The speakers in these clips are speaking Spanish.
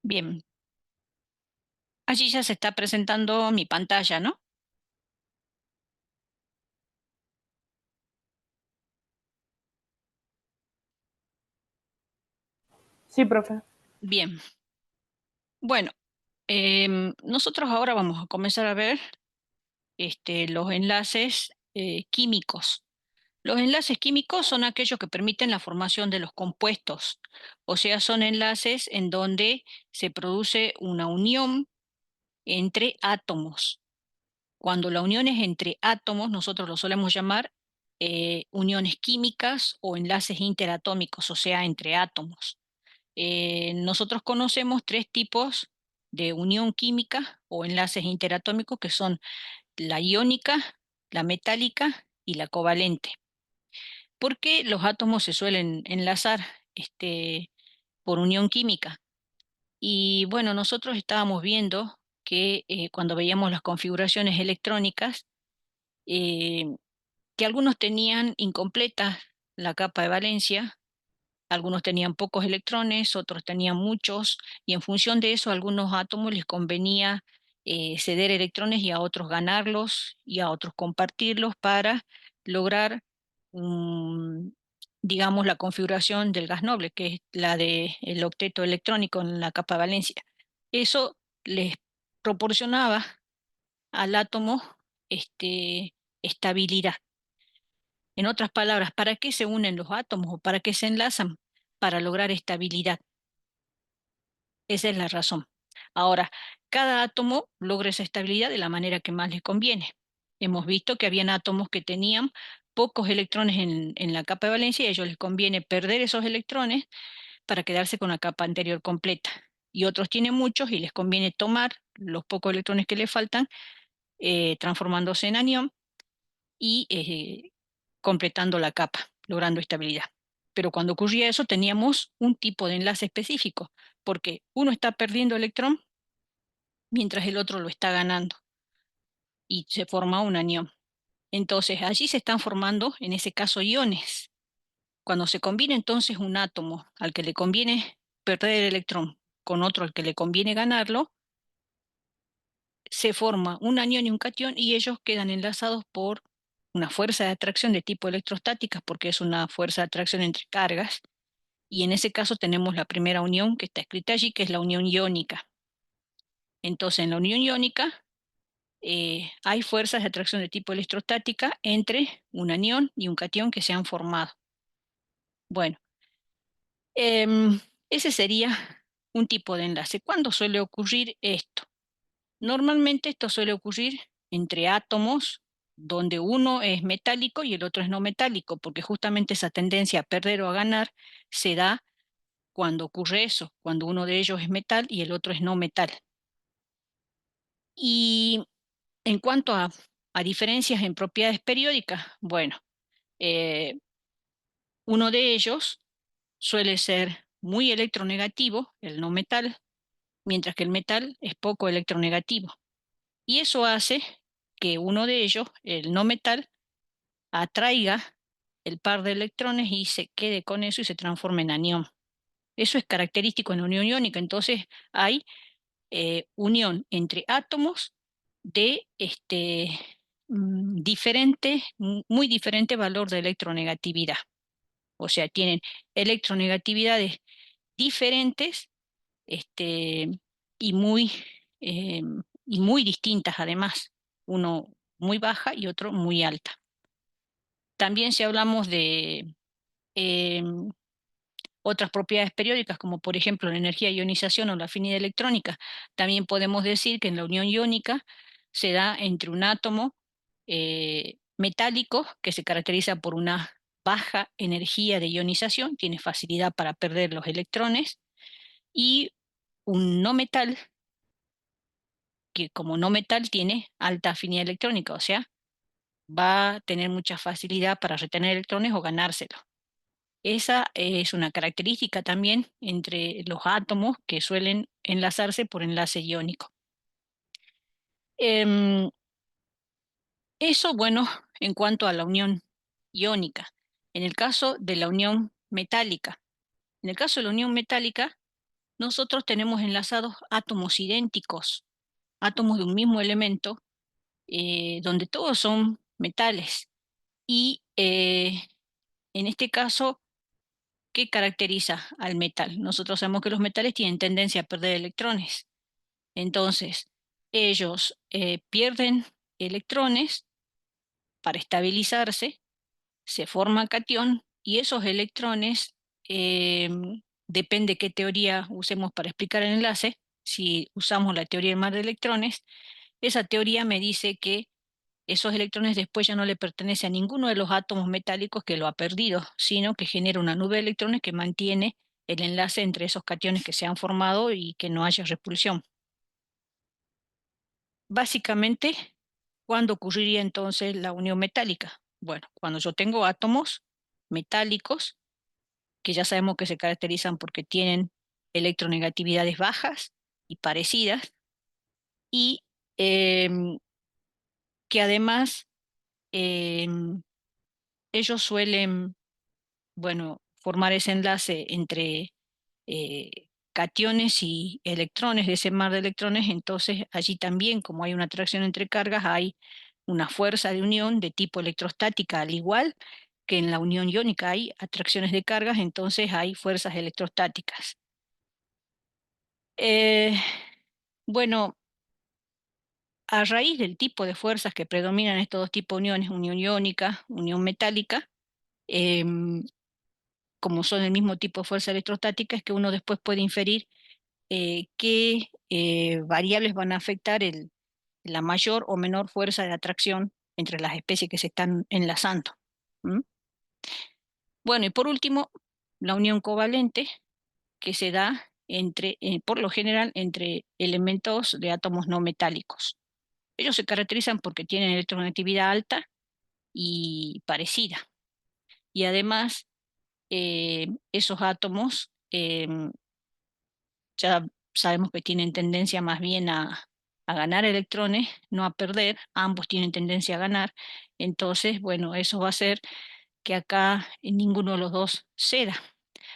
Bien, allí ya se está presentando mi pantalla, ¿no? Sí, profe. Bien, bueno, nosotros ahora vamos a comenzar a ver los enlaces químicos. Los enlaces químicos son aquellos que permiten la formación de los compuestos, o sea, son enlaces en donde se produce una unión entre átomos. Cuando la unión es entre átomos, nosotros lo solemos llamar uniones químicas o enlaces interatómicos, o sea, entre átomos. Nosotros conocemos tres tipos de unión química o enlaces interatómicos que son la iónica, la metálica y la covalente. ¿Por qué los átomos se suelen enlazar por unión química? Y bueno, nosotros estábamos viendo que cuando veíamos las configuraciones electrónicas, eh, que algunos tenían incompleta la capa de valencia. Algunos tenían pocos electrones, otros tenían muchos, y en función de eso, a algunos átomos les convenía ceder electrones y a otros ganarlos y a otros compartirlos para lograr, mm, digamos, la configuración del gas noble, que es la del octeto electrónico en la capa de valencia. Eso les proporcionaba al átomo estabilidad. En otras palabras, ¿para qué se unen los átomos o para qué se enlazan? Para lograr estabilidad. Esa es la razón. Ahora, cada átomo logra esa estabilidad de la manera que más les conviene. Hemos visto que habían átomos que tenían pocos electrones en la capa de valencia y a ellos les conviene perder esos electrones para quedarse con la capa anterior completa. Y otros tienen muchos y les conviene tomar los pocos electrones que les faltan, transformándose en anión y completando la capa, logrando estabilidad. Pero cuando ocurría eso teníamos un tipo de enlace específico, porque uno está perdiendo electrón mientras el otro lo está ganando y se forma un anión. Entonces allí se están formando, en ese caso, iones. Cuando se combina entonces un átomo al que le conviene perder el electrón con otro al que le conviene ganarlo, se forma un anión y un catión y ellos quedan enlazados por una fuerza de atracción de tipo electrostática, porque es una fuerza de atracción entre cargas, y en ese caso tenemos la primera unión que está escrita allí, que es la unión iónica. Entonces, en la unión iónica hay fuerzas de atracción de tipo electrostática entre un anión y un catión que se han formado. Bueno, ese sería un tipo de enlace. ¿Cuándo suele ocurrir esto? Normalmente esto suele ocurrir entre átomos donde uno es metálico y el otro es no metálico, porque justamente esa tendencia a perder o a ganar se da cuando ocurre eso, cuando uno de ellos es metal y el otro es no metal. Y en cuanto a diferencias en propiedades periódicas, bueno, eh, uno de ellos suele ser muy electronegativo, el no metal, mientras que el metal es poco electronegativo. Y eso hace que uno de ellos, el no metal, atraiga el par de electrones y se quede con eso y se transforme en anión. Eso es característico en la unión iónica. Entonces hay unión entre átomos de muy diferente valor de electronegatividad. O sea, tienen electronegatividades diferentes este, y muy, eh, y muy distintas además. Uno muy baja y otro muy alta. También si hablamos de otras propiedades periódicas, como por ejemplo la energía de ionización o la afinidad electrónica, también podemos decir que en la unión iónica se da entre un átomo metálico que se caracteriza por una baja energía de ionización, tiene facilidad para perder los electrones, y un no metal que como no metal tiene alta afinidad electrónica, o sea, va a tener mucha facilidad para retener electrones o ganárselos. Esa es una característica también entre los átomos que suelen enlazarse por enlace iónico. Em, Eso, bueno, en cuanto a la unión iónica. En el caso de la unión metálica, en el caso de la unión metálica, nosotros tenemos enlazados átomos idénticos, átomos de un mismo elemento, donde todos son metales. Y en este caso, ¿qué caracteriza al metal? Nosotros sabemos que los metales tienen tendencia a perder electrones. Entonces, ellos pierden electrones para estabilizarse, se forma cation y esos electrones, eh, depende qué teoría usemos para explicar el enlace. Si usamos la teoría del mar de electrones, esa teoría me dice que esos electrones después ya no le pertenecen a ninguno de los átomos metálicos que lo ha perdido, sino que genera una nube de electrones que mantiene el enlace entre esos cationes que se han formado y que no haya repulsión. Básicamente, ¿cuándo ocurriría entonces la unión metálica? Bueno, cuando yo tengo átomos metálicos, que ya sabemos que se caracterizan porque tienen electronegatividades bajas y parecidas, y em, que además em, ellos suelen, bueno, formar ese enlace entre eh, cationes y electrones de ese mar de electrones. Entonces allí también, como hay una atracción entre cargas, hay una fuerza de unión de tipo electrostática, al igual que en la unión iónica hay atracciones de cargas, entonces hay fuerzas electrostáticas. Eh, bueno, a raíz del tipo de fuerzas que predominan en estos dos tipos de uniones, unión iónica, unión metálica, em, como son el mismo tipo de fuerza electrostática, es que uno después puede inferir qué variables van a afectar la mayor o menor fuerza de atracción entre las especies que se están enlazando. ¿M? Bueno, y por último, la unión covalente, que se da por lo general, entre elementos de átomos no metálicos. Ellos se caracterizan porque tienen electronegatividad alta y parecida. Y además, esos átomos ya sabemos que tienen tendencia más bien a ganar electrones, no a perder, ambos tienen tendencia a ganar. Entonces, bueno, eso va a hacer que acá ninguno de los dos ceda.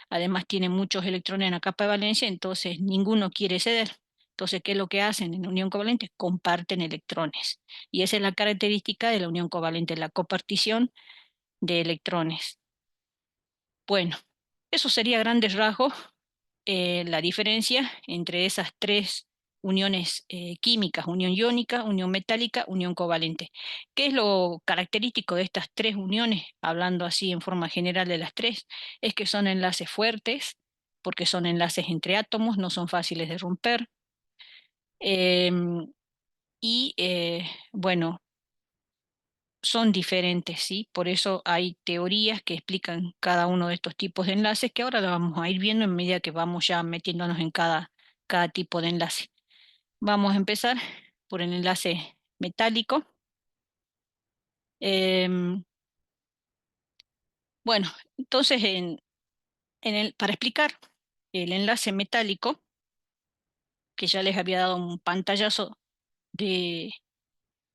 Además, tiene muchos electrones en la capa de valencia, entonces ninguno quiere ceder. Entonces, ¿qué es lo que hacen en la unión covalente? Comparten electrones. Y esa es la característica de la unión covalente, la copartición de electrones. Bueno, eso sería a grandes rasgos la diferencia entre esas tres uniones químicas: unión iónica, unión metálica, unión covalente. ¿Qué es lo característico de estas tres uniones? Hablando así en forma general de las tres, es que son enlaces fuertes, porque son enlaces entre átomos, no son fáciles de romper. Em, bueno, son diferentes, ¿sí? Por eso hay teorías que explican cada uno de estos tipos de enlaces, que ahora lo vamos a ir viendo en medida que vamos ya metiéndonos en cada tipo de enlace. Vamos a empezar por el enlace metálico. Em, bueno, entonces para explicar el enlace metálico, que ya les había dado un pantallazo de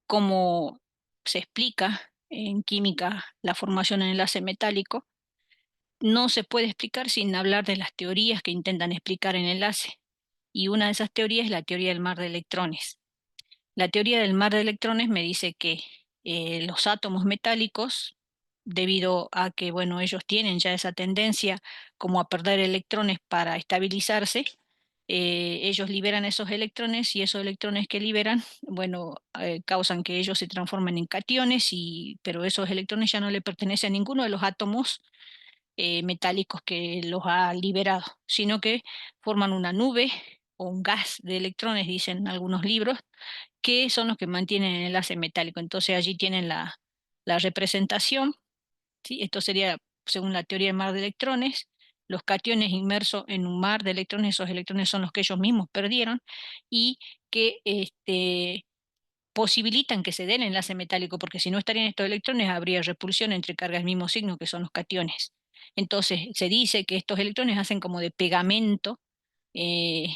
cómo se explica en química la formación en enlace metálico, no se puede explicar sin hablar de las teorías que intentan explicar el enlace. Y una de esas teorías es la teoría del mar de electrones. La teoría del mar de electrones me dice que los átomos metálicos, debido a que, bueno, ellos tienen ya esa tendencia como a perder electrones para estabilizarse, ellos liberan esos electrones y esos electrones que liberan, bueno, causan que ellos se transformen en cationes, pero esos electrones ya no le pertenecen a ninguno de los átomos metálicos que los ha liberado, sino que forman una nube o un gas de electrones, dicen algunos libros, que son los que mantienen el enlace metálico. Entonces allí tienen la representación, ¿sí? Esto sería, según la teoría del mar de electrones, los cationes inmersos en un mar de electrones. Esos electrones son los que ellos mismos perdieron y que posibilitan que se dé el enlace metálico, porque si no estarían estos electrones, habría repulsión entre cargas del mismo signo, que son los cationes. Entonces, se dice que estos electrones hacen como de pegamento en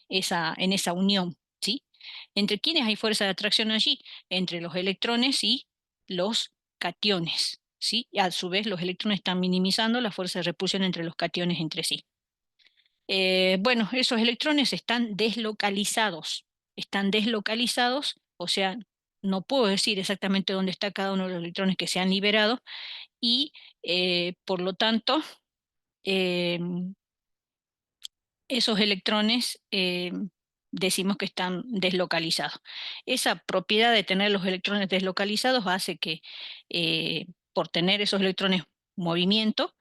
esa unión, ¿sí? ¿Entre quiénes hay fuerza de atracción allí? Entre los electrones y los cationes, ¿sí? Y a su vez, los electrones están minimizando la fuerza de repulsión entre los cationes entre sí. Bueno, esos electrones están deslocalizados, o sea, no puedo decir exactamente dónde está cada uno de los electrones que se han liberado y por lo tanto, eh, esos electrones decimos que están deslocalizados. Esa propiedad de tener los electrones deslocalizados hace que por tener esos electrones en movimiento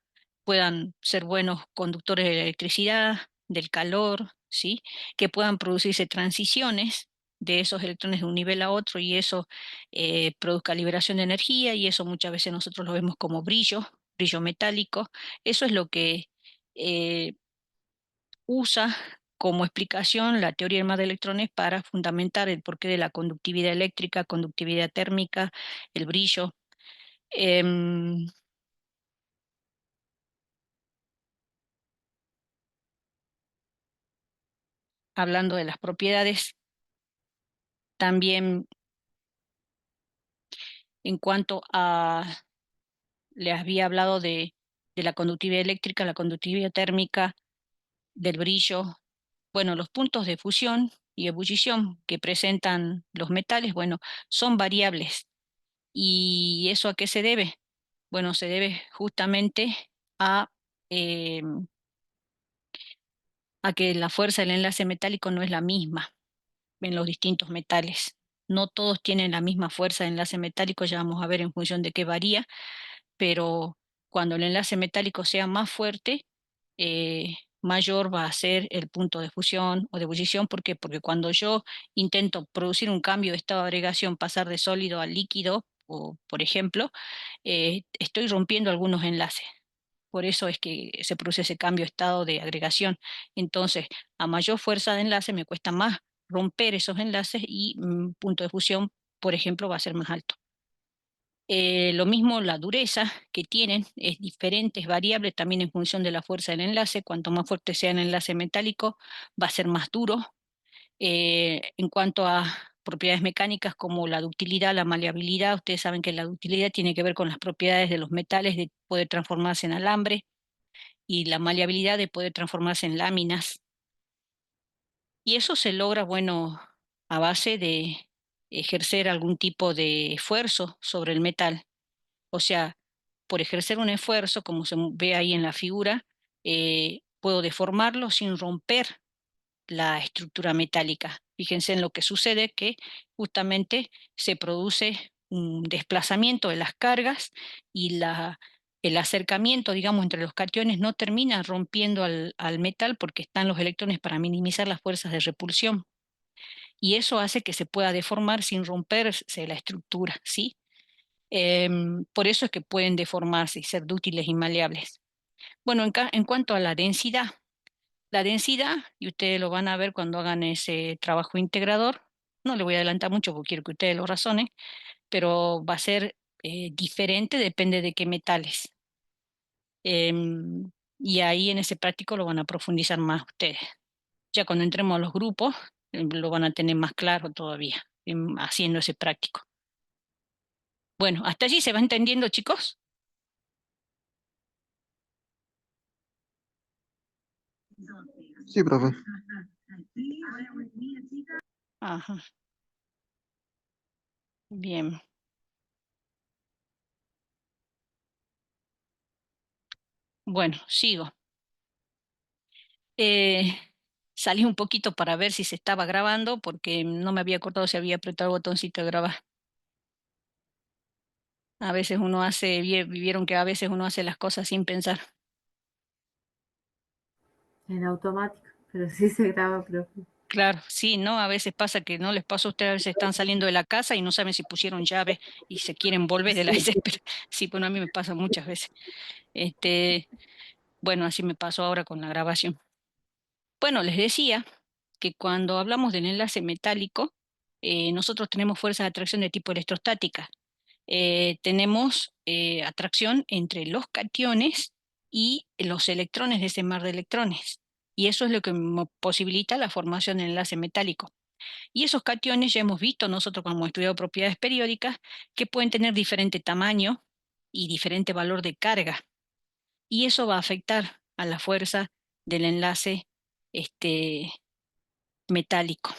puedan ser buenos conductores de la electricidad, del calor, ¿sí? Que puedan producirse transiciones de esos electrones de un nivel a otro y eso produzca liberación de energía y eso muchas veces nosotros lo vemos como brillo, brillo metálico. Eso es lo que eh, usa como explicación la teoría del mar de electrones para fundamentar el porqué de la conductividad eléctrica, conductividad térmica, el brillo. Em, Hablando de las propiedades, también en cuanto a, les había hablado de la conductividad eléctrica, la conductividad térmica, del brillo. Bueno, los puntos de fusión y ebullición que presentan los metales, bueno, son variables. ¿Y eso a qué se debe? Bueno, se debe justamente a, eh, a que la fuerza del enlace metálico no es la misma en los distintos metales. No todos tienen la misma fuerza de enlace metálico, ya vamos a ver en función de qué varía, pero cuando el enlace metálico sea más fuerte, mayor va a ser el punto de fusión o de ebullición. ¿Por qué? Porque cuando yo intento producir un cambio de estado de agregación, pasar de sólido a líquido, o por ejemplo, estoy rompiendo algunos enlaces. Por eso es que se produce ese cambio de estado de agregación. Entonces, a mayor fuerza de enlace me cuesta más romper esos enlaces y punto de fusión, por ejemplo, va a ser más alto. Lo mismo la dureza que tienen es diferente, es variable también en función de la fuerza del enlace. Cuanto más fuerte sea el enlace metálico, va a ser más duro. En cuanto a propiedades mecánicas como la ductilidad, la maleabilidad, ustedes saben que la ductilidad tiene que ver con las propiedades de los metales de poder transformarse en alambre y la maleabilidad de poder transformarse en láminas. Y eso se logra, bueno, a base de ejercer algún tipo de esfuerzo sobre el metal. O sea, por ejercer un esfuerzo, como se ve ahí en la figura, puedo deformarlo sin romper la estructura metálica. Fíjense en lo que sucede, que justamente se produce un desplazamiento de las cargas y el acercamiento, digamos, entre los cationes no termina rompiendo al metal porque están los electrones para minimizar las fuerzas de repulsión. Y eso hace que se pueda deformar sin romperse la estructura, ¿sí? Por eso es que pueden deformarse y ser dúctiles y maleables. Bueno, en cuanto a la densidad, y ustedes lo van a ver cuando hagan ese trabajo integrador, no le voy a adelantar mucho porque quiero que ustedes lo razonen, pero va a ser diferente, depende de qué metales. Y ahí en ese práctico lo van a profundizar más ustedes. Ya cuando entremos a los grupos, lo van a tener más claro todavía, haciendo ese práctico. Bueno, hasta allí se va entendiendo, chicos. Sí, profe. Ajá, bien. Bueno, sigo. Eh, Salí un poquito para ver si se estaba grabando porque no me había acordado si había apretado el botoncito de grabar. A veces uno hace, vieron que a veces uno hace las cosas sin pensar. En automático, pero sí se graba, profe. Claro, sí, ¿no? A veces pasa que no les pasa a ustedes, a veces están saliendo de la casa y no saben si pusieron llave y se quieren volver de la Sí, desesperación. Sí, bueno, a mí me pasa muchas veces. Este, bueno, así me pasó ahora con la grabación. Bueno, les decía que cuando hablamos del enlace metálico, nosotros tenemos fuerzas de atracción de tipo electrostática. Tenemos atracción entre los cationes y los electrones de ese mar de electrones. Y eso es lo que posibilita la formación del enlace metálico. Y esos cationes ya hemos visto nosotros cuando hemos estudiado propiedades periódicas que pueden tener diferente tamaño y diferente valor de carga. Y eso va a afectar a la fuerza del enlace metálico.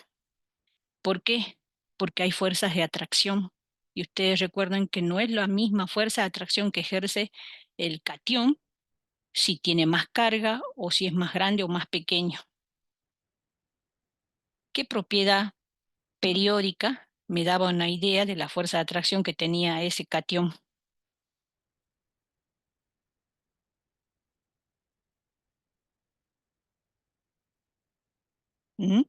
¿Por qué? Porque hay fuerzas de atracción. Y ustedes recuerdan que no es la misma fuerza de atracción que ejerce el catión si tiene más carga o si es más grande o más pequeño. ¿Qué propiedad periódica me daba una idea de la fuerza de atracción que tenía ese catión? ¿Mm?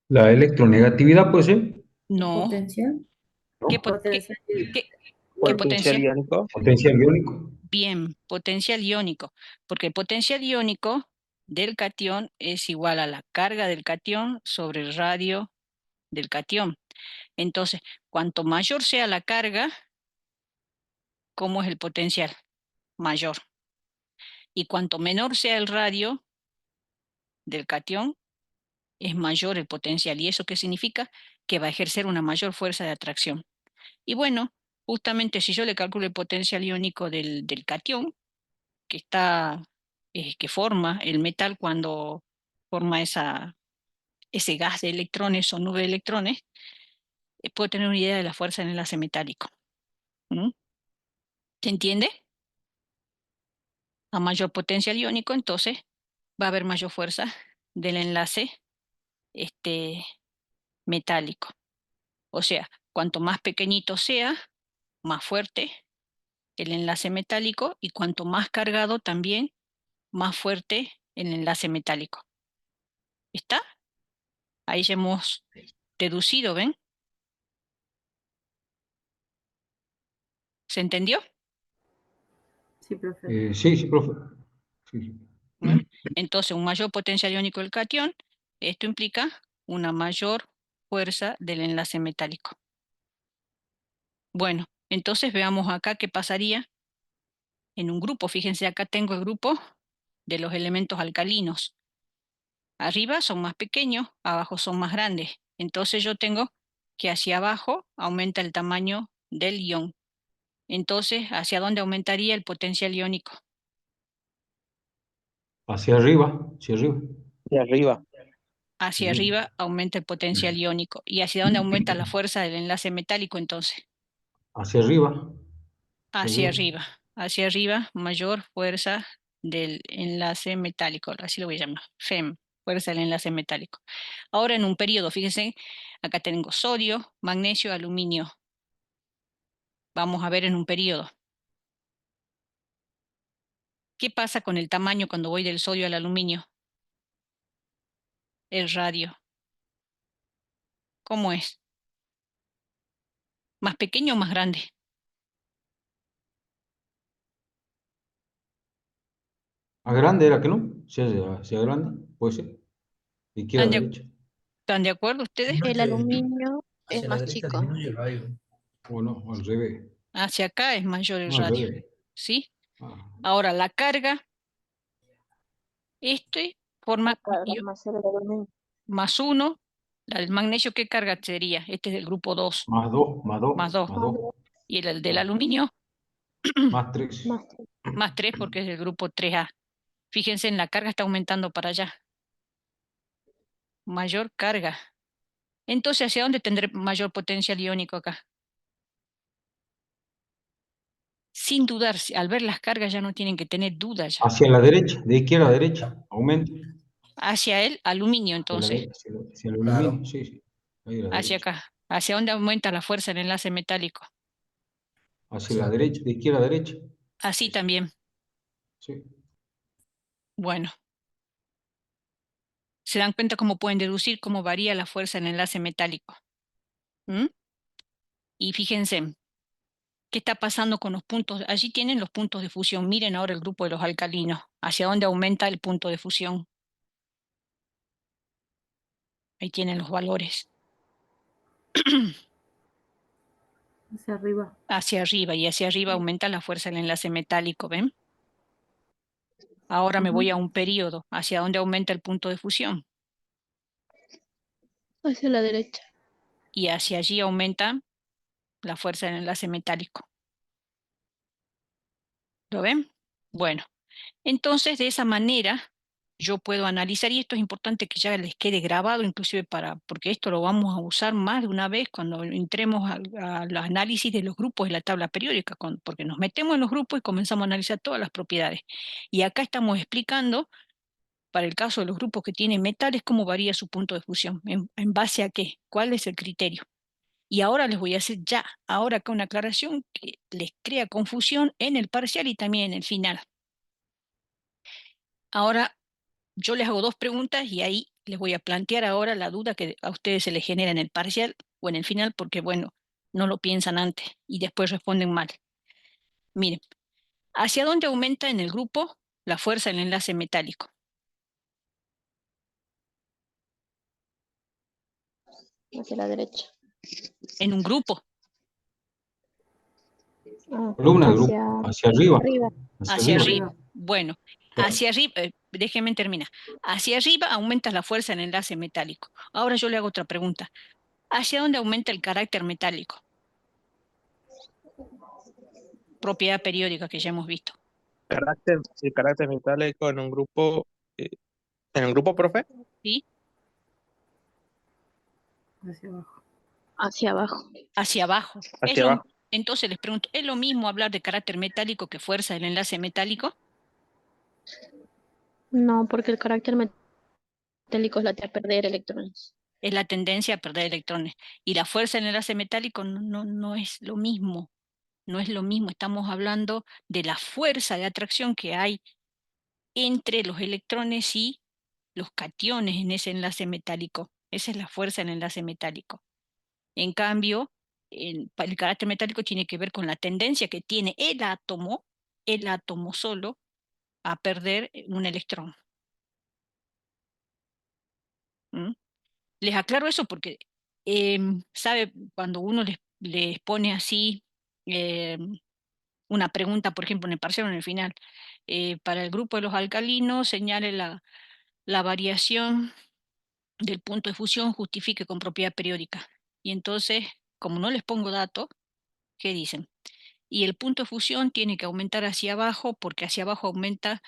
La electronegatividad puede ser, No. Potencial. ¿Qué, ¿no? Potencial. qué- qué Potencial potencial? iónico. Potencial iónico. Bien, potencial iónico, porque el potencial iónico del catión es igual a la carga del catión sobre el radio del catión. Entonces, cuanto mayor sea la carga, ¿cómo es el potencial? Mayor. Y cuanto menor sea el radio del catión, es mayor el potencial. ¿Y eso qué significa? Que va a ejercer una mayor fuerza de atracción. Y bueno, justamente si yo le calculo el potencial iónico del catión, que está, que forma el metal cuando forma ese gas de electrones o nube de electrones, puedo tener una idea de la fuerza del enlace metálico. ¿Mm? ¿Se entiende? A mayor potencial iónico, entonces va a haber mayor fuerza del enlace este, metálico. O sea, cuanto más pequeñito sea, más fuerte el enlace metálico y cuanto más cargado también, más fuerte el enlace metálico. ¿Está? Ahí ya hemos deducido, ¿ven? ¿Se entendió? Sí, profe. Sí, sí, profe. Sí, sí. Bueno, entonces, un mayor potencial iónico del catión, esto implica una mayor fuerza del enlace metálico. Bueno, entonces veamos acá qué pasaría en un grupo. Fíjense, acá tengo el grupo de los elementos alcalinos. Arriba son más pequeños, abajo son más grandes. Entonces yo tengo que hacia abajo aumenta el tamaño del ion. Entonces, ¿hacia dónde aumentaría el potencial iónico? Hacia arriba, hacia arriba. De arriba. Hacia Arriba. arriba aumenta el potencial iónico. ¿Y hacia dónde aumenta la fuerza del enlace metálico entonces? Hacia arriba. Hacia Hacia arriba. arriba. Hacia arriba, mayor fuerza del enlace metálico. Así lo voy a llamar. FEM, fuerza del enlace metálico. Ahora en un periodo, fíjense, acá tengo sodio, magnesio, aluminio. Vamos a ver en un periodo. ¿Qué pasa con el tamaño cuando voy del sodio al aluminio? El radio. ¿Cómo es? ¿Más pequeño o más grande? Más grande era que no. Hacia grande, puede ser. De izquierda ¿Están a de, derecha. están de acuerdo ustedes? El aluminio es más chico. O no, al revés. Hacia acá es mayor el No, al radio. revés. ¿Sí? Ah, Ahora la carga, este La forma carga más el aluminio. más uno. El magnesio, ¿qué carga sería? Este es del grupo 2 más dos, más dos, más 2. más dos. Y el del Ah, aluminio, más tres. Más tres. más 3 porque es del grupo 3A. Fíjense, en la carga está aumentando para allá. Mayor carga. Entonces, ¿hacia dónde tendré mayor potencial iónico acá? Sin dudar, al ver las cargas ya no tienen que tener dudas ya. Hacia la derecha, de izquierda a derecha. Aumenta. Hacia el aluminio, entonces, Hacia el aluminio. Sí, sí. Ahí a la hacia derecha. acá. ¿Hacia dónde aumenta la fuerza del enlace metálico? Hacia la derecha, de izquierda a derecha. Así también. Sí. Bueno, ¿se dan cuenta cómo pueden deducir cómo varía la fuerza del enlace metálico? ¿Mm? Y fíjense, ¿qué está pasando con los puntos? Allí tienen los puntos de fusión. Miren ahora el grupo de los alcalinos. ¿Hacia dónde aumenta el punto de fusión? Ahí tienen los valores. Hacia arriba. Hacia arriba y hacia arriba aumenta la fuerza del enlace metálico, ¿ven? Ahora me voy a un periodo. ¿Hacia dónde aumenta el punto de fusión? Hacia la derecha. Y hacia allí aumenta la fuerza del enlace metálico. ¿Lo ven? Bueno, Entonces, de esa manera, yo puedo analizar, y esto es importante que ya les quede grabado, inclusive porque esto lo vamos a usar más de una vez cuando entremos al análisis de los grupos de la tabla periódica, porque nos metemos en los grupos y comenzamos a analizar todas las propiedades. Y acá estamos explicando, para el caso de los grupos que tienen metales, cómo varía su punto de fusión, en base a qué, cuál es el criterio. Y ahora les voy a hacer ya, ahora acá una aclaración que les crea confusión en el parcial y también en el final. Ahora yo les hago dos preguntas y ahí les voy a plantear ahora la duda que a ustedes se les genera en el parcial o en el final, porque bueno, no lo piensan antes y después responden mal. Miren, ¿hacia dónde aumenta en el grupo la fuerza del enlace metálico? Hacia la derecha. En un grupo, Columna, grupo, hacia arriba. arriba. Hacia hacia arriba. arriba. Bueno, hacia arriba, déjenme terminar. Hacia arriba aumenta la fuerza del enlace metálico. Ahora yo le hago otra pregunta. ¿Hacia dónde aumenta el carácter metálico? Propiedad periódica que ya hemos visto. El carácter metálico en un grupo, profe, ¿Sí? Hacia abajo. Hacia abajo. Hacia abajo. hacia abajo. Entonces les pregunto, ¿es lo mismo hablar de carácter metálico que fuerza del enlace metálico? No, porque el carácter metálico es la de perder electrones. Es la tendencia a perder electrones. Y la fuerza del enlace metálico no es lo mismo. No es lo mismo. Estamos hablando de la fuerza de atracción que hay entre los electrones y los cationes en ese enlace metálico. Esa es la fuerza del enlace metálico. En cambio, el carácter metálico tiene que ver con la tendencia que tiene el átomo solo, a perder un electrón. ¿Mm? Les aclaro eso porque, ¿sabe? Cuando uno les pone así una pregunta, por ejemplo, en el parcial o en el final, para el grupo de los alcalinos, señale la variación del punto de fusión, justifique con propiedad periódica. Y entonces, como no les pongo datos, ¿qué dicen? Y el punto de fusión tiene que aumentar hacia abajo porque hacia abajo aumenta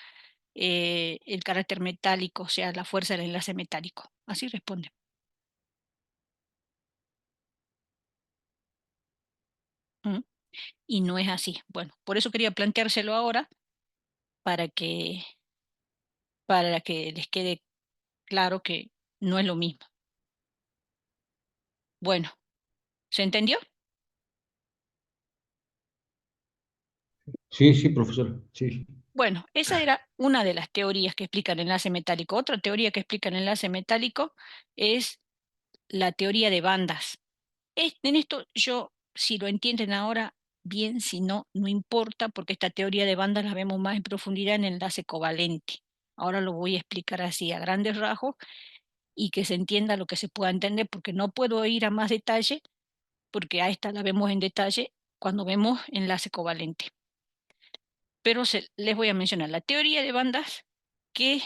el carácter metálico, o sea, la fuerza del enlace metálico. Así responde. ¿Mm? Y no es así. Bueno, por eso quería planteárselo ahora para que, para que les quede claro que no es lo mismo. Bueno, ¿se entendió? Sí, sí, profesor. Sí. Bueno, esa era una de las teorías que explican el enlace metálico. Otra teoría que explica el enlace metálico es la teoría de bandas. En esto yo, si lo entienden ahora, bien, si no, no importa, porque esta teoría de bandas la vemos más en profundidad en el enlace covalente. Ahora lo voy a explicar así a grandes rasgos y que se entienda lo que se pueda entender, porque no puedo ir a más detalle, porque a esta la vemos en detalle cuando vemos enlace covalente. Pero les voy a mencionar la teoría de bandas que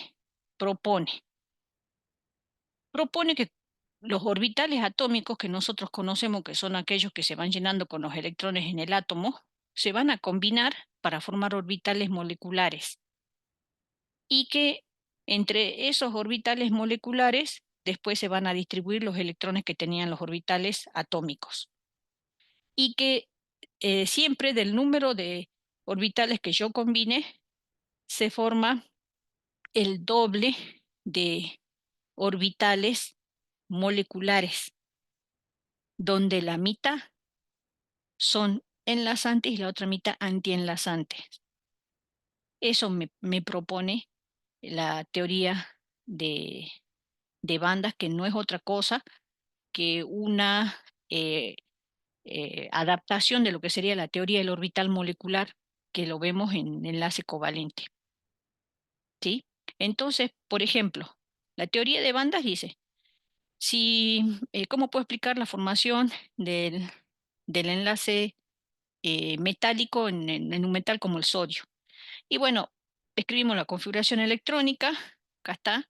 propone. Propone que los orbitales atómicos que nosotros conocemos, que son aquellos que se van llenando con los electrones en el átomo, se van a combinar para formar orbitales moleculares. Y que entre esos orbitales moleculares después se van a distribuir los electrones que tenían los orbitales atómicos. Y que siempre del número de orbitales que yo combine, se forma el doble de orbitales moleculares, donde la mitad son enlazantes y la otra mitad antienlazantes. Eso me propone la teoría de bandas, que no es otra cosa que una adaptación de lo que sería la teoría del orbital molecular, que lo vemos en enlace covalente. ¿Sí? Entonces, por ejemplo, la teoría de bandas dice, ¿cómo puedo explicar la formación del enlace metálico en un metal como el sodio? Y bueno, escribimos la configuración electrónica, acá está,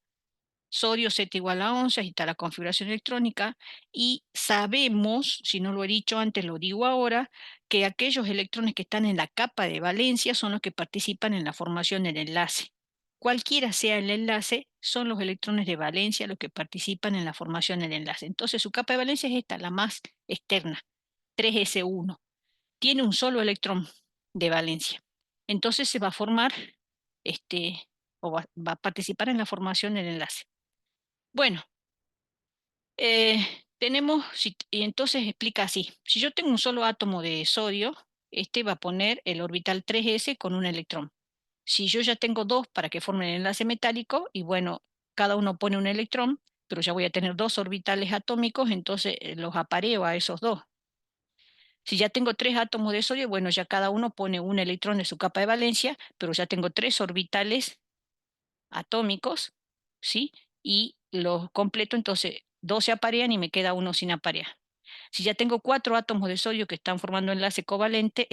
sodio Z igual a 11, ahí está la configuración electrónica, y sabemos, si no lo he dicho antes, lo digo ahora, que aquellos electrones que están en la capa de valencia son los que participan en la formación del enlace. Cualquiera sea el enlace, son los electrones de valencia los que participan en la formación del enlace. Entonces su capa de valencia es esta, la más externa, 3s1. Tiene un solo electrón de valencia. Entonces se va a formar, va a participar en la formación del enlace. Bueno, y entonces explica así. Si yo tengo un solo átomo de sodio, este va a poner el orbital 3s con un electrón. Si yo ya tengo dos para que formen el enlace metálico, y bueno, cada uno pone un electrón, pero ya voy a tener dos orbitales atómicos, entonces los apareo a esos dos. Si ya tengo tres átomos de sodio, bueno, ya cada uno pone un electrón de su capa de valencia, pero ya tengo tres orbitales atómicos, ¿sí? Y los completo, entonces dos se aparean y me queda uno sin aparear. Si ya tengo cuatro átomos de sodio que están formando enlace covalente,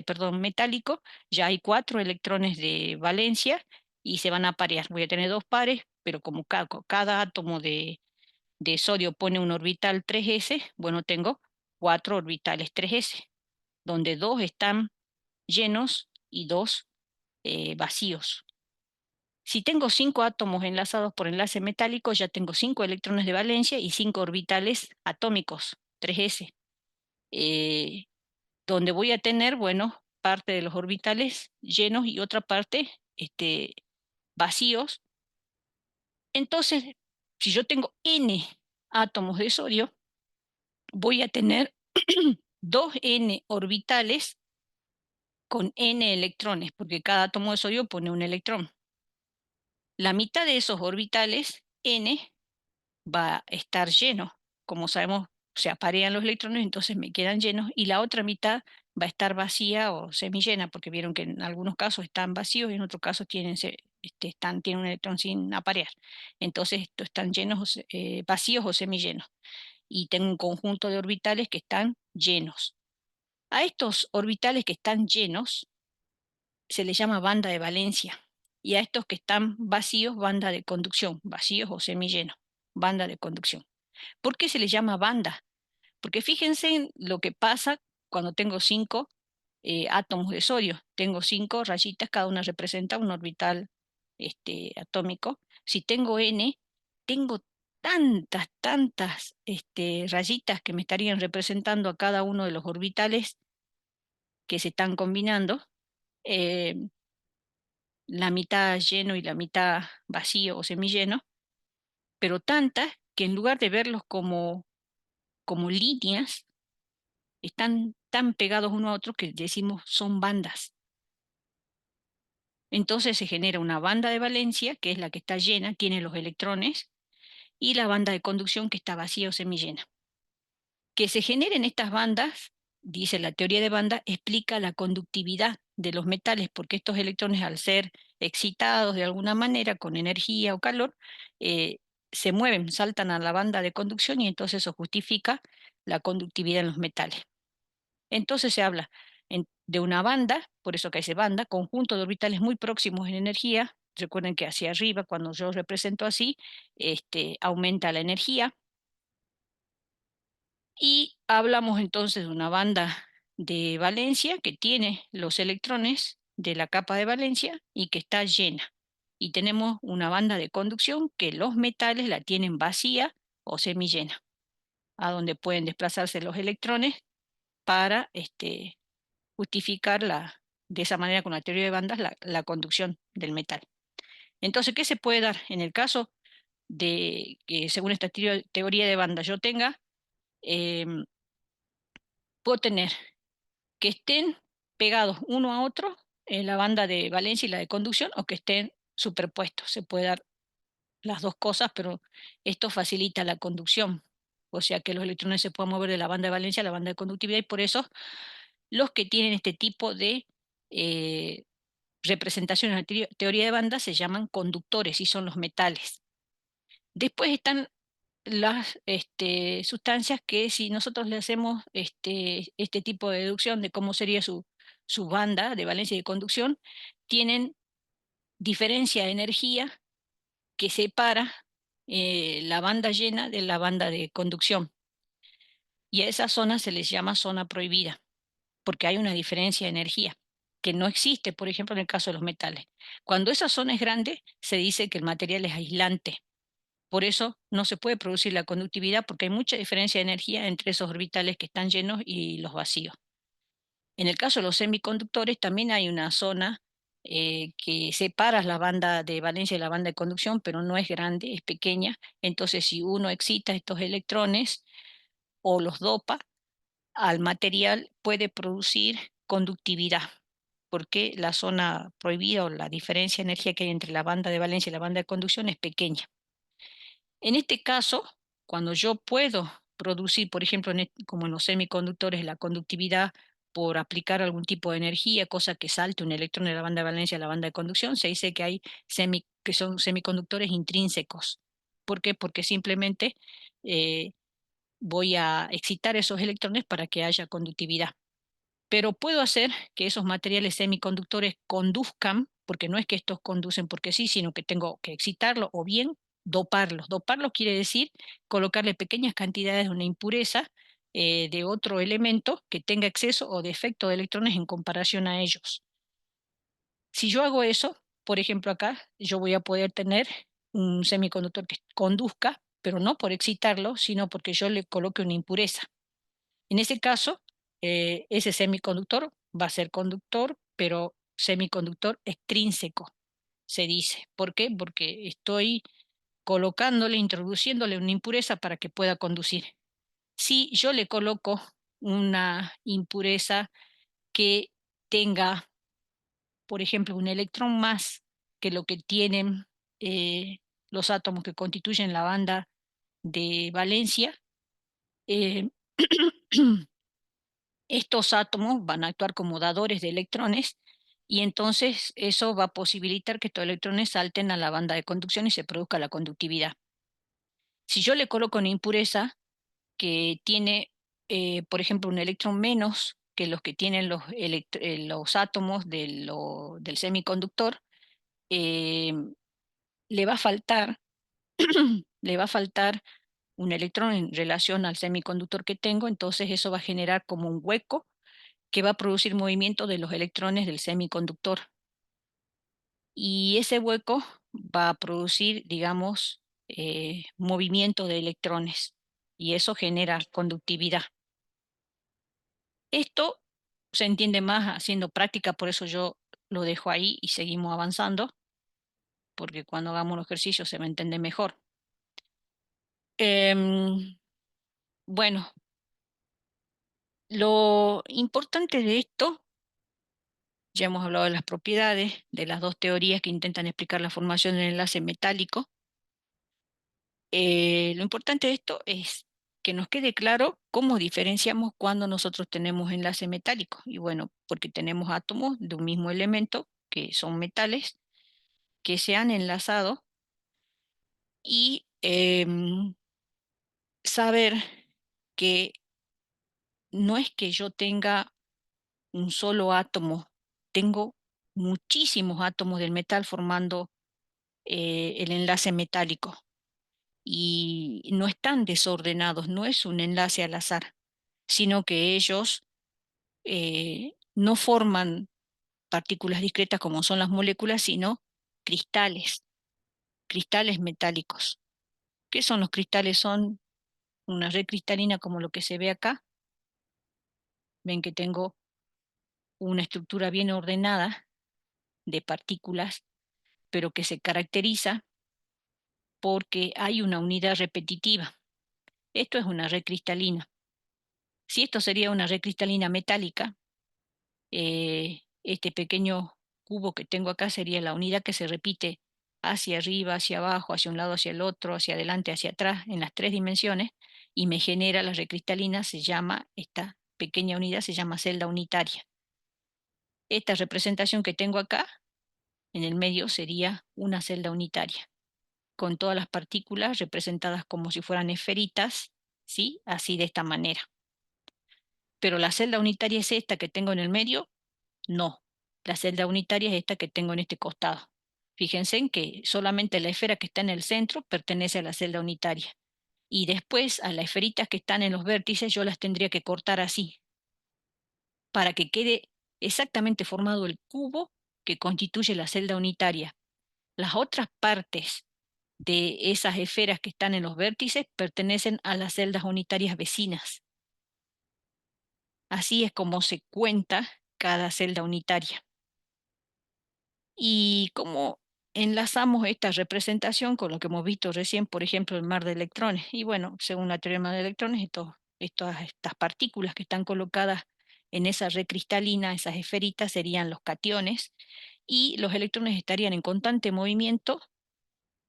perdón, metálico, ya hay cuatro electrones de valencia y se van a aparear. Voy a tener dos pares, pero como cada átomo de sodio pone un orbital 3s, bueno, tengo cuatro orbitales 3s, donde dos están llenos y dos vacíos. Si tengo cinco átomos enlazados por enlace metálico, ya tengo cinco electrones de valencia y cinco orbitales atómicos, 3s, donde voy a tener, bueno, parte de los orbitales llenos y otra parte vacíos. Entonces, si yo tengo n átomos de sodio, voy a tener 2n orbitales con n electrones, porque cada átomo de sodio pone un electrón. La mitad de esos orbitales, n, va a estar lleno. Como sabemos, se aparean los electrones, entonces me quedan llenos, y la otra mitad va a estar vacía o semillena, porque vieron que en algunos casos están vacíos y en otros casos tienen un electrón sin aparear. Entonces, estos están llenos, vacíos o semillenos. Y tengo un conjunto de orbitales que están llenos. A estos orbitales que están llenos se les llama banda de valencia, y a estos que están vacíos, banda de conducción, vacíos o semillenos, banda de conducción. ¿Por qué se les llama banda? Porque fíjense en lo que pasa cuando tengo cinco átomos de sodio. Tengo cinco rayitas, cada una representa un orbital atómico. Si tengo n, tengo tantas rayitas que me estarían representando a cada uno de los orbitales que se están combinando, eh, la mitad lleno y la mitad vacío o semilleno, pero tantas que en lugar de verlos como líneas, están tan pegados uno a otro que decimos son bandas. Entonces se genera una banda de valencia, que es la que está llena, tiene los electrones, y la banda de conducción, que está vacía o semillena. Que se generen estas bandas, dice la teoría de banda, explica la conductividad de los metales, porque estos electrones, al ser excitados de alguna manera con energía o calor, se mueven, saltan a la banda de conducción, y entonces eso justifica la conductividad en los metales. Entonces se habla de una banda, por eso que dice banda, conjunto de orbitales muy próximos en energía. Recuerden que hacia arriba, cuando yo represento así, aumenta la energía. Y hablamos entonces de una banda de valencia que tiene los electrones de la capa de valencia y que está llena. Y tenemos una banda de conducción que los metales la tienen vacía o semillena, a donde pueden desplazarse los electrones para justificar de esa manera, con la teoría de bandas, la conducción del metal. Entonces, ¿qué se puede dar en el caso de que, según esta teoría de bandas, yo tenga, puedo tener que estén pegados uno a otro en la banda de valencia y la de conducción, o que estén superpuestos? Se puede dar las dos cosas, pero esto facilita la conducción, o sea que los electrones se puedan mover de la banda de valencia a la banda de conductividad, y por eso los que tienen este tipo de representaciones en la teoría de bandas se llaman conductores, y son los metales. Después están las sustancias que, si nosotros le hacemos este tipo de deducción de cómo sería su banda de valencia y de conducción, tienen diferencia de energía que separa la banda llena de la banda de conducción. Y a esa zona se les llama zona prohibida, porque hay una diferencia de energía que no existe, por ejemplo, en el caso de los metales. Cuando esa zona es grande, se dice que el material es aislante. Por eso no se puede producir la conductividad porque hay mucha diferencia de energía entre esos orbitales que están llenos y los vacíos. En el caso de los semiconductores también hay una zona que separa la banda de valencia de la banda de conducción, pero no es grande, es pequeña. Entonces, si uno excita estos electrones o los dopa al material, puede producir conductividad, porque la zona prohibida o la diferencia de energía que hay entre la banda de valencia y la banda de conducción es pequeña. En este caso, cuando yo puedo producir, por ejemplo, como en los semiconductores, la conductividad por aplicar algún tipo de energía, cosa que salte un electrón de la banda de valencia a la banda de conducción, se dice que hay que son semiconductores intrínsecos. ¿Por qué? Porque simplemente eh, voy a excitar esos electrones para que haya conductividad. Pero puedo hacer que esos materiales semiconductores conduzcan, porque no es que estos conducen porque sí, sino que tengo que excitarlo o bien doparlos. Doparlos quiere decir colocarle pequeñas cantidades de una impureza de otro elemento que tenga exceso o defecto de electrones en comparación a ellos. Si yo hago eso, por ejemplo acá, yo voy a poder tener un semiconductor que conduzca, pero no por excitarlo, sino porque yo le coloque una impureza. En ese caso, ese semiconductor va a ser conductor, pero semiconductor extrínseco, se dice. ¿Por qué? Porque estoy colocándole, introduciéndole una impureza para que pueda conducir. Si yo le coloco una impureza que tenga, por ejemplo, un electrón más que lo que tienen eh, los átomos que constituyen la banda de valencia, eh, estos átomos van a actuar como dadores de electrones y entonces eso va a posibilitar que estos electrones salten a la banda de conducción y se produzca la conductividad. Si yo le coloco una impureza que tiene, por ejemplo, un electrón menos que los que tienen los átomos del semiconductor, eh, le va a faltar, le va a faltar un electrón en relación al semiconductor que tengo, entonces eso va a generar como un hueco que va a producir movimiento de los electrones del semiconductor. Y ese hueco va a producir, digamos, movimiento de electrones y eso genera conductividad. Esto se entiende más haciendo práctica, por eso yo lo dejo ahí y seguimos avanzando, porque cuando hagamos los ejercicios se va a entender mejor. Bueno, lo importante de esto, ya hemos hablado de las propiedades, de las dos teorías que intentan explicar la formación del enlace metálico. Lo importante de esto es que nos quede claro cómo diferenciamos cuando nosotros tenemos enlace metálico. Y bueno, porque tenemos átomos de un mismo elemento, que son metales, que se han enlazado y saber que no es que yo tenga un solo átomo, tengo muchísimos átomos del metal formando el enlace metálico. Y no están desordenados, no es un enlace al azar, sino que ellos no forman partículas discretas como son las moléculas, sino cristales, cristales metálicos. ¿Qué son los cristales? Son una red cristalina como lo que se ve acá. Ven que tengo una estructura bien ordenada de partículas, pero que se caracteriza porque hay una unidad repetitiva. Esto es una red cristalina. Si esto sería una red cristalina metálica, este pequeño cubo que tengo acá sería la unidad que se repite hacia arriba, hacia abajo, hacia un lado, hacia el otro, hacia adelante, hacia atrás, en las tres dimensiones, y me genera la red cristalina, esta pequeña unidad se llama celda unitaria. Esta representación que tengo acá, en el medio, sería una celda unitaria, con todas las partículas representadas como si fueran esferitas, ¿sí? Así de esta manera. Pero la celda unitaria es esta que tengo en el medio. No, la celda unitaria es esta que tengo en este costado. Fíjense en que solamente la esfera que está en el centro pertenece a la celda unitaria. Y después a las esferitas que están en los vértices yo las tendría que cortar así, para que quede exactamente formado el cubo que constituye la celda unitaria. Las otras partes de esas esferas que están en los vértices pertenecen a las celdas unitarias vecinas. Así es como se cuenta cada celda unitaria. Y como enlazamos esta representación con lo que hemos visto recién, por ejemplo, el mar de electrones. Y bueno, según la teoría del mar de electrones, estas partículas que están colocadas en esa red cristalina, esas esferitas, serían los cationes, y los electrones estarían en constante movimiento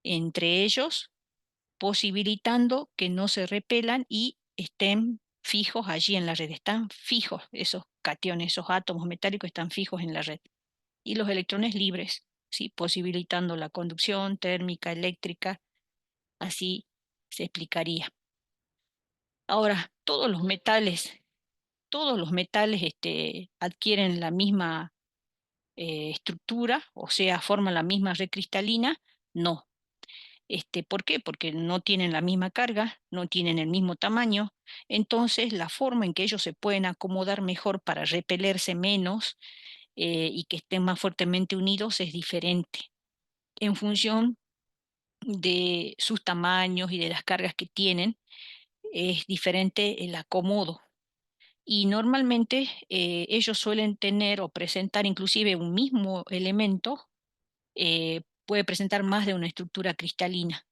entre ellos, posibilitando que no se repelan y estén fijos allí en la red. Están fijos esos cationes, esos átomos metálicos están fijos en la red. Y los electrones libres, ¿sí? Posibilitando la conducción térmica, eléctrica, así se explicaría. Ahora, todos los metales adquieren la misma estructura, o sea, forman la misma red cristalina. No. ¿Por qué? Porque no tienen la misma carga, no tienen el mismo tamaño, entonces la forma en que ellos se pueden acomodar mejor para repelerse menos y que estén más fuertemente unidos es diferente en función de sus tamaños y de las cargas que tienen, es diferente el acomodo. Y normalmente ellos suelen tener o presentar inclusive un mismo elemento, puede presentar más de una estructura cristalina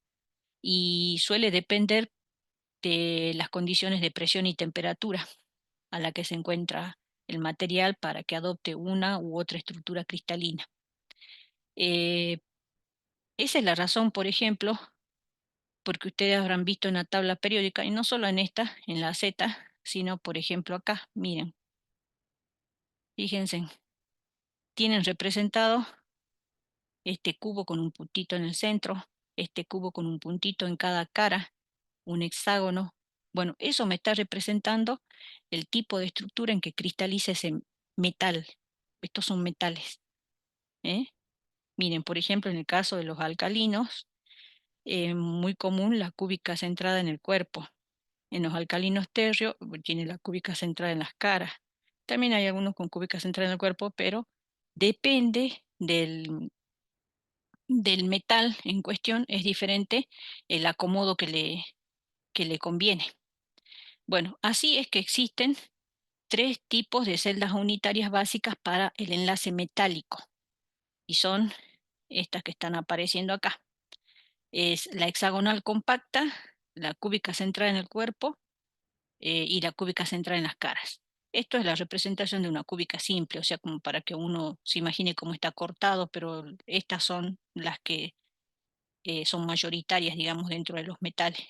y suele depender de las condiciones de presión y temperatura a la que se encuentra el material para que adopte una u otra estructura cristalina. Esa es la razón, por ejemplo, porque ustedes habrán visto en la tabla periódica, y no solo en esta, en la Z, sino por ejemplo acá, miren, fíjense, tienen representado este cubo con un puntito en el centro, este cubo con un puntito en cada cara, un hexágono. Bueno, eso me está representando el tipo de estructura en que cristaliza ese metal. Estos son metales, ¿eh? Miren, por ejemplo, en el caso de los alcalinos, muy común la cúbica centrada en el cuerpo. En los alcalinos tercios tiene la cúbica centrada en las caras. También hay algunos con cúbica centrada en el cuerpo, pero depende del metal en cuestión, es diferente el acomodo que le conviene. Bueno, así es que existen tres tipos de celdas unitarias básicas para el enlace metálico, y son estas que están apareciendo acá. Es la hexagonal compacta, la cúbica centrada en el cuerpo y la cúbica centrada en las caras. Esto es la representación de una cúbica simple, o sea, como para que uno se imagine cómo está cortado, pero estas son las que son mayoritarias, digamos, dentro de los metales.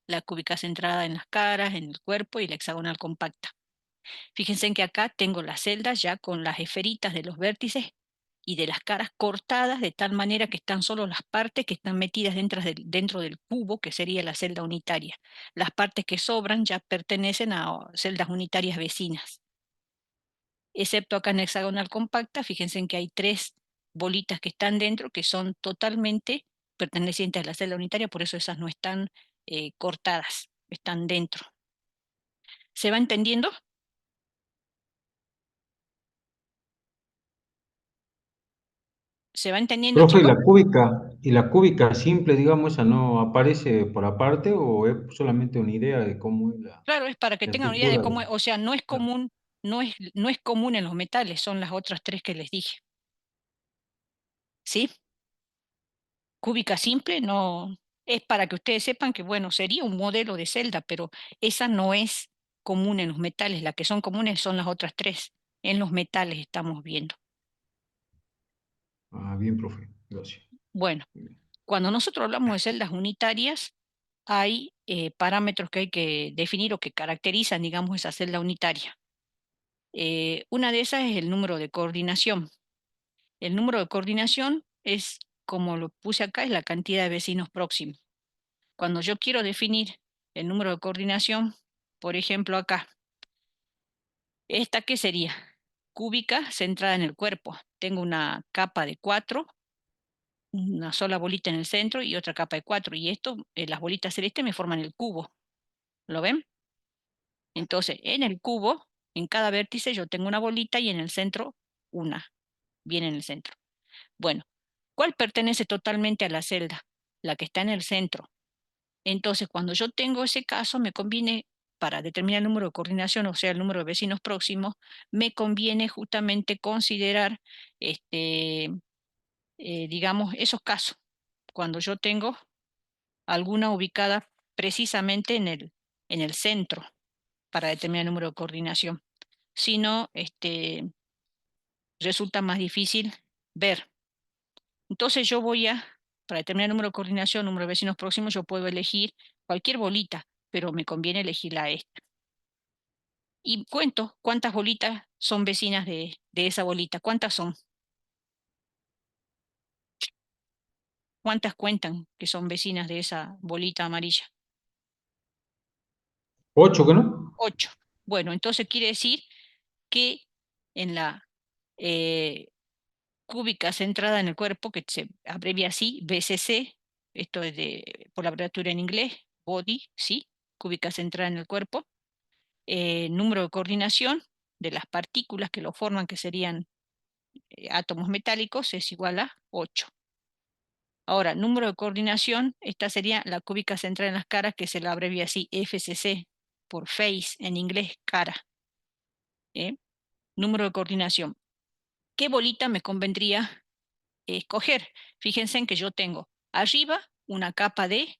La cúbica centrada en las caras, en el cuerpo y la hexagonal compacta. Fíjense en que acá tengo las celdas ya con las esferitas de los vértices y de las caras cortadas de tal manera que están solo las partes que están metidas dentro del cubo, que sería la celda unitaria. Las partes que sobran ya pertenecen a celdas unitarias vecinas. Excepto acá en hexagonal compacta, fíjense en que hay tres bolitas que están dentro que son totalmente pertenecientes a la celda unitaria, por eso esas no están cortadas, están dentro. ¿Se va entendiendo? ¿Se va entendiendo, Profe, chicos? y la cúbica simple, digamos, esa no aparece por aparte o es solamente una idea de cómo es Claro, es para que la tengan una idea de estructura cómo, o sea, no es la- común, no es común en los metales, son las otras tres que les dije. ¿Sí? Cúbica simple no es para que ustedes sepan que, bueno, sería un modelo de celda, pero esa no es común en los metales. Las que son comunes son las otras tres. En los metales estamos viendo. Ah, bien, profe, gracias. Bueno, cuando nosotros hablamos de celdas unitarias, hay parámetros que hay que definir o que caracterizan, digamos, esa celda unitaria. Una de esas es el número de coordinación. El número de coordinación es, como lo puse acá, es la cantidad de vecinos próximos. Cuando yo quiero definir el número de coordinación, por ejemplo acá, ¿esta qué sería? Cúbica centrada en el cuerpo. Tengo una capa de 4 una sola bolita en el centro y otra capa de 4. Y esto, las bolitas celestes me forman el cubo. ¿Lo ven? Entonces, en el cubo, en cada vértice yo tengo una bolita y en el centro una. Bien en el centro. Bueno, ¿cuál pertenece totalmente a la celda? La que está en el centro. Entonces, cuando yo tengo ese caso, me conviene, para determinar el número de coordinación, o sea, el número de vecinos próximos, me conviene justamente considerar, digamos, esos casos. Cuando yo tengo alguna ubicada precisamente en el centro para determinar el número de coordinación. Si no, resulta más difícil ver. Entonces yo para determinar el número de coordinación, número de vecinos próximos, yo puedo elegir cualquier bolita, pero me conviene elegir la esta. Y cuento cuántas bolitas son vecinas de esa bolita. ¿Cuántas son? ¿Cuántas cuentan que son vecinas de esa bolita amarilla? 8, ¿que no? 8. Bueno, entonces quiere decir que en la cúbica centrada en el cuerpo, que se abrevia así, BCC, esto es por la abreviatura en inglés, body, ¿sí? Cúbica centrada en el cuerpo, número de coordinación de las partículas que lo forman, que serían átomos metálicos, es igual a 8. Ahora, número de coordinación, esta sería la cúbica centrada en las caras, que se la abrevia así, FCC, por face, en inglés, cara. Número de coordinación. ¿Qué bolita me convendría escoger? Fíjense en que yo tengo arriba una capa de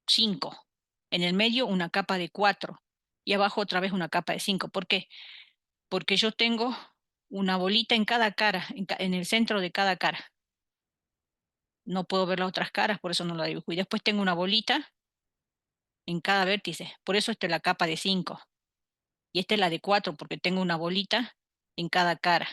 5, en el medio una capa de 4 y abajo otra vez una capa de 5. ¿Por qué? Porque yo tengo una bolita en cada cara, en el centro de cada cara. No puedo ver las otras caras, por eso no la dibujo. Y después tengo una bolita en cada vértice, por eso esta es la capa de 5. Y esta es la de 4, porque tengo una bolita en cada cara.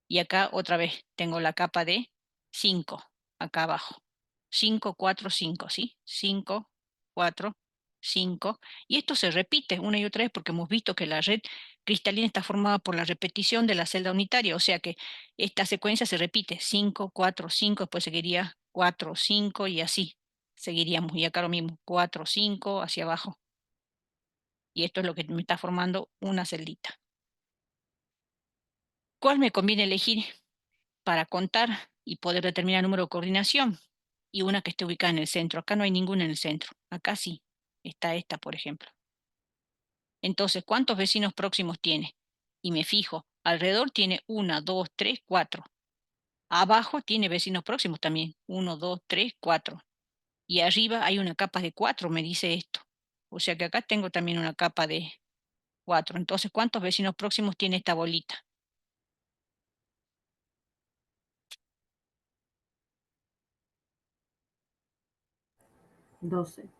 Y acá otra vez tengo la capa de 5, acá abajo. 5, 4, 5, ¿sí? 5, 4, 5. Y esto se repite una y otra vez porque hemos visto que la red cristalina está formada por la repetición de la celda unitaria, o sea que esta secuencia se repite. 5, 4, 5, después seguiría 4, 5 y así seguiríamos. Y acá lo mismo, 4, 5 hacia abajo. Y esto es lo que me está formando una celdita. ¿Cuál me conviene elegir para contar y poder determinar el número de coordinación? Y una que esté ubicada en el centro. Acá no hay ninguna en el centro. Acá sí. Está esta, por ejemplo. Entonces, ¿cuántos vecinos próximos tiene? Y me fijo, alrededor tiene 1, 2, 3, 4. Abajo tiene vecinos próximos también. 1, 2, 3, 4. Y arriba hay una capa de 4, me dice esto. O sea que acá tengo también una capa de 4. Entonces, ¿cuántos vecinos próximos tiene esta bolita? 12.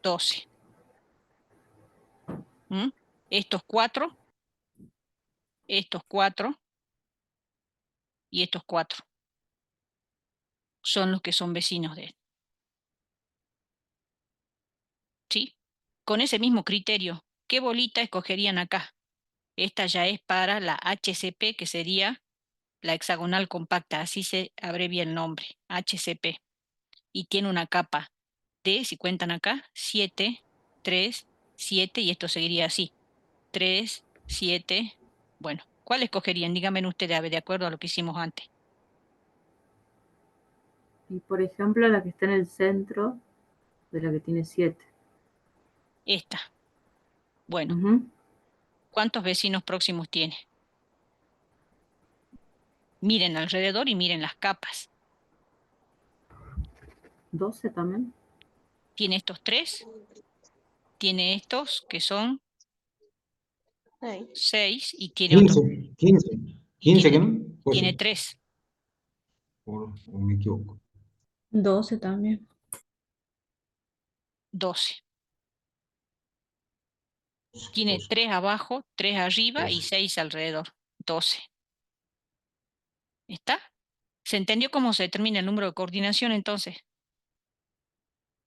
12. ¿Mm? Estos 4, estos 4 y estos 4 son los que son vecinos de él. ¿Sí? Con ese mismo criterio, ¿qué bolita escogerían acá? Esta ya es para la HCP, que sería la hexagonal compacta, así se abrevia el nombre, HCP. Y tiene una capa de, si cuentan acá, 7, 3, 7, y esto seguiría así. 3, 7. Bueno, ¿cuál escogerían? Díganme ustedes, de acuerdo a lo que hicimos antes. Y por ejemplo, la que está en el centro de la que tiene 7. Esta. Bueno, ¿cuántos vecinos próximos tiene? Miren alrededor y miren las capas. 12 también. Tiene estos 3, tiene estos que son 6 y tiene otros. 15, 15, Y 15, ¿que no? tiene 3. O me equivoco. 12 también. 12. Tiene 3 abajo, 3 arriba y 12. 6 alrededor. 12. ¿Está? ¿Se entendió cómo se determina el número de coordinación entonces?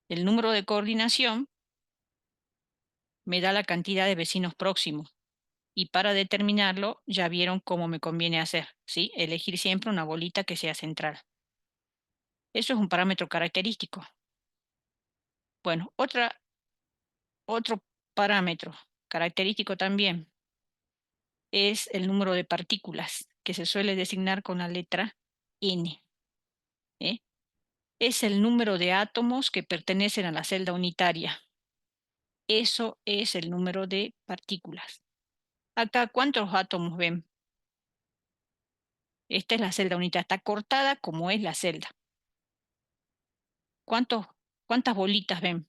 El número de coordinación me da la cantidad de vecinos próximos. Y para determinarlo, ya vieron cómo me conviene hacer, ¿sí? Elegir siempre una bolita que sea central. Eso es un parámetro característico. Bueno, otro parámetro característico también es el número de partículas, que se suele designar con la letra N. ¿eh? Es el número de átomos que pertenecen a la celda unitaria. Eso es el número de partículas. Acá, ¿cuántos átomos ven? Esta es la celda unitaria, está cortada como es la celda. ¿Cuántas bolitas ven?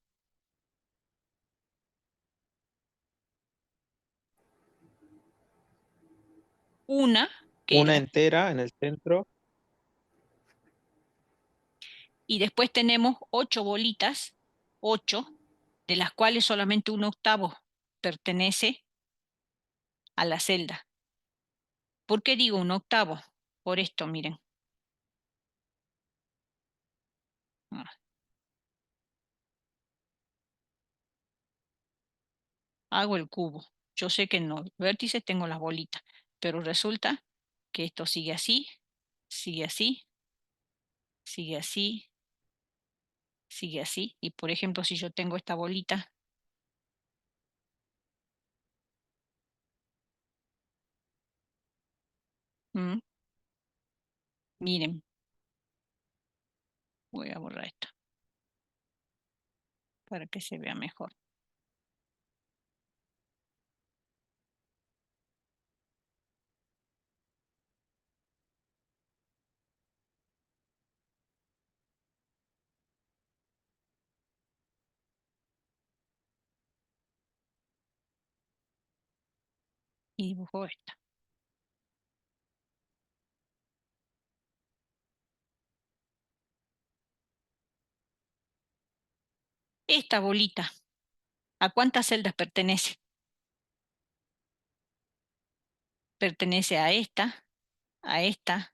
Una, que Una entera en el centro. y después tenemos 8 bolitas, 8, de las cuales solamente un octavo pertenece a la celda. ¿Por qué digo un octavo? Por esto, miren. Ah, hago el cubo. Yo sé que en los vértices tengo las bolitas, pero resulta que esto sigue así, sigue así, sigue así, sigue así. Y por ejemplo, si yo tengo esta bolita, miren, voy a borrar esto para que se vea mejor. Y dibujo esta. Esta bolita, ¿a cuántas celdas pertenece? Pertenece a esta, a esta,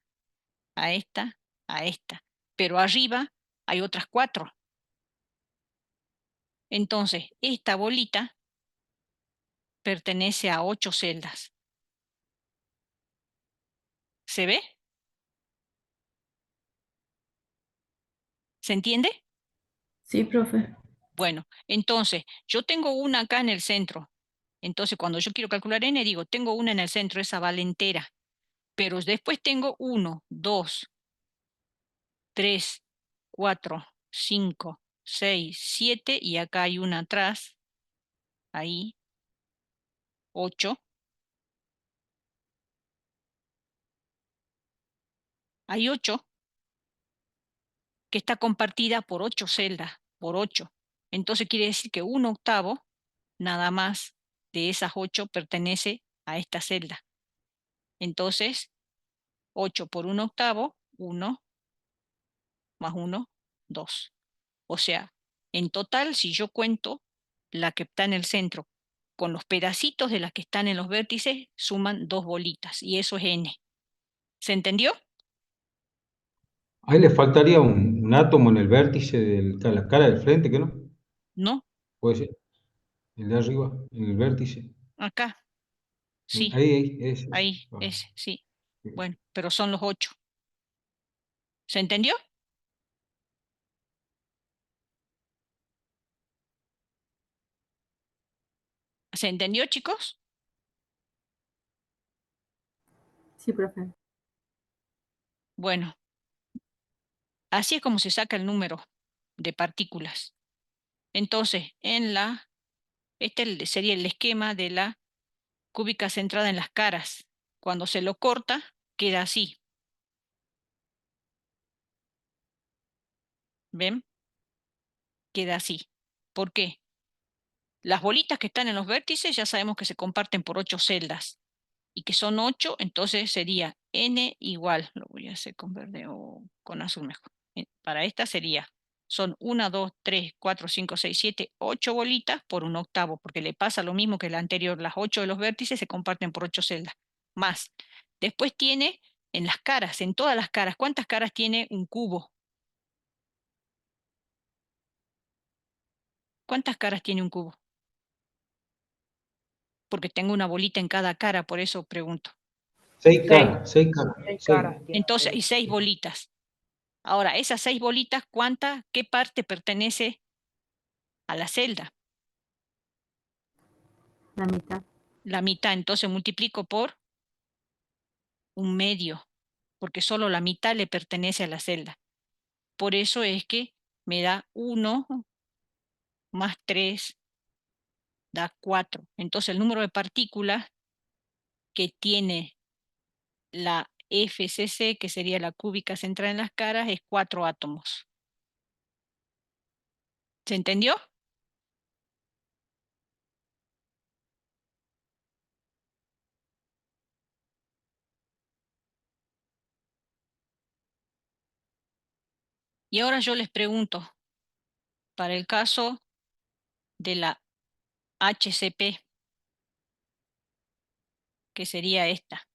a esta, a esta. Pero arriba hay otras 4. Entonces, esta bolita pertenece a 8 celdas. ¿Se ve? ¿Se entiende? Sí, profe. Bueno, entonces, yo tengo una acá en el centro. Entonces, cuando yo quiero calcular n, digo, tengo una en el centro, esa vale entera. Pero después tengo 1, 2, 3, 4, 5, 6, 7 y acá hay una atrás, ahí, 8. Hay 8 que está compartida por 8 celdas, por 8. Entonces quiere decir que un octavo, nada más, de esas 8 pertenece a esta celda. Entonces, 8 por un octavo, 1 más 1, 2. O sea, en total, si yo cuento la que está en el centro con los pedacitos de las que están en los vértices, suman 2 bolitas y eso es n. ¿Se entendió? Ahí le faltaría un átomo en el vértice de la cara del frente, ¿que no? ¿No? Puede ser. El de arriba, en el vértice. Acá, sí, Ahí, ese. ahí, Ah, ese, sí. sí. Bueno, pero son los 8. ¿Se entendió? ¿Se entendió, chicos? Sí, profe. Bueno, así es como se saca el número de partículas. Entonces, sería el esquema de la cúbica centrada en las caras. Cuando se lo corta, queda así. ¿Ven? Queda así. ¿Por qué? Las bolitas que están en los vértices ya sabemos que se comparten por 8 celdas. Y que son 8, entonces sería n igual, lo voy a hacer con verde o con azul mejor. Para esta son 1, 2, 3, 4, 5, 6, 7, 8 bolitas por un octavo, porque le pasa lo mismo que la anterior. Las 8 de los vértices se comparten por 8 celdas. Más. Después tiene en las caras, en todas las caras. ¿Cuántas caras tiene un cubo? ¿Cuántas caras tiene un cubo? Porque tengo una bolita en cada cara, por eso pregunto. 6 caras, 6 caras. Seis caras tiene la Entonces hay bolita. 6 bolitas. Ahora, esas 6 bolitas, qué parte pertenece a la celda? La mitad. La mitad, entonces multiplico por 1/2, porque solo la mitad le pertenece a la celda. Por eso es que me da 1 más 3 da 4. Entonces el número de partículas que tiene la FCC, que sería la cúbica central en las caras, es 4 átomos. ¿Se entendió? Y ahora yo les pregunto, para el caso de la HCP, que sería esta.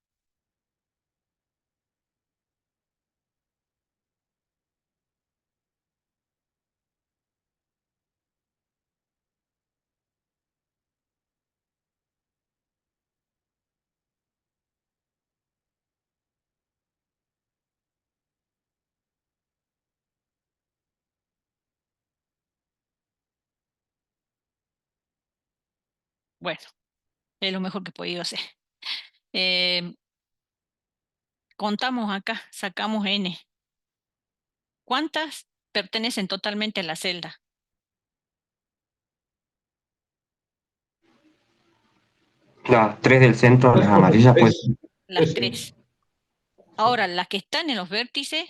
Bueno, es lo mejor que he podido hacer. Eh, Contamos acá, sacamos N. ¿Cuántas pertenecen totalmente a la celda? Las tres del centro, las amarillas, pues. Las 3. Ahora, las que están en los vértices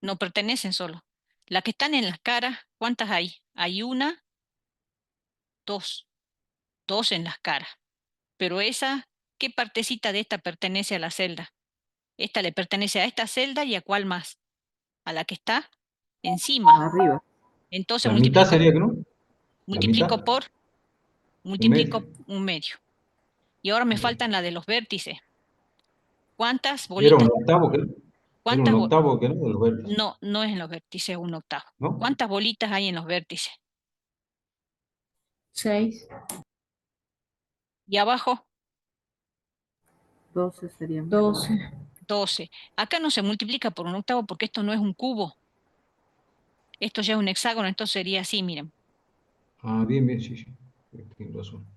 no pertenecen solo. Las que están en las caras, ¿cuántas hay? Hay 1, 2, 2 en las caras. Pero esa, ¿qué partecita de esta pertenece a la celda? Esta le pertenece a esta celda y a cuál más, a la que está encima. Arriba. Entonces La mitad sería, ¿no? La multiplico mitad, por, 1/2. 1/2. Y ahora me faltan la de los vértices. ¿Cuántas Era un bolitas? octavo, era un ¿Cuántas octavo que no de los vértices, No, no es en los vértices 1/8. ¿no? ¿Cuántas bolitas hay en los vértices? 6. Y abajo, 12 serían. 12. 12. Acá no se multiplica por 1/8 porque esto no es un cubo. Esto ya es un hexágono, esto sería así, miren. Ah, bien, bien, sí, sí. Tienes razón.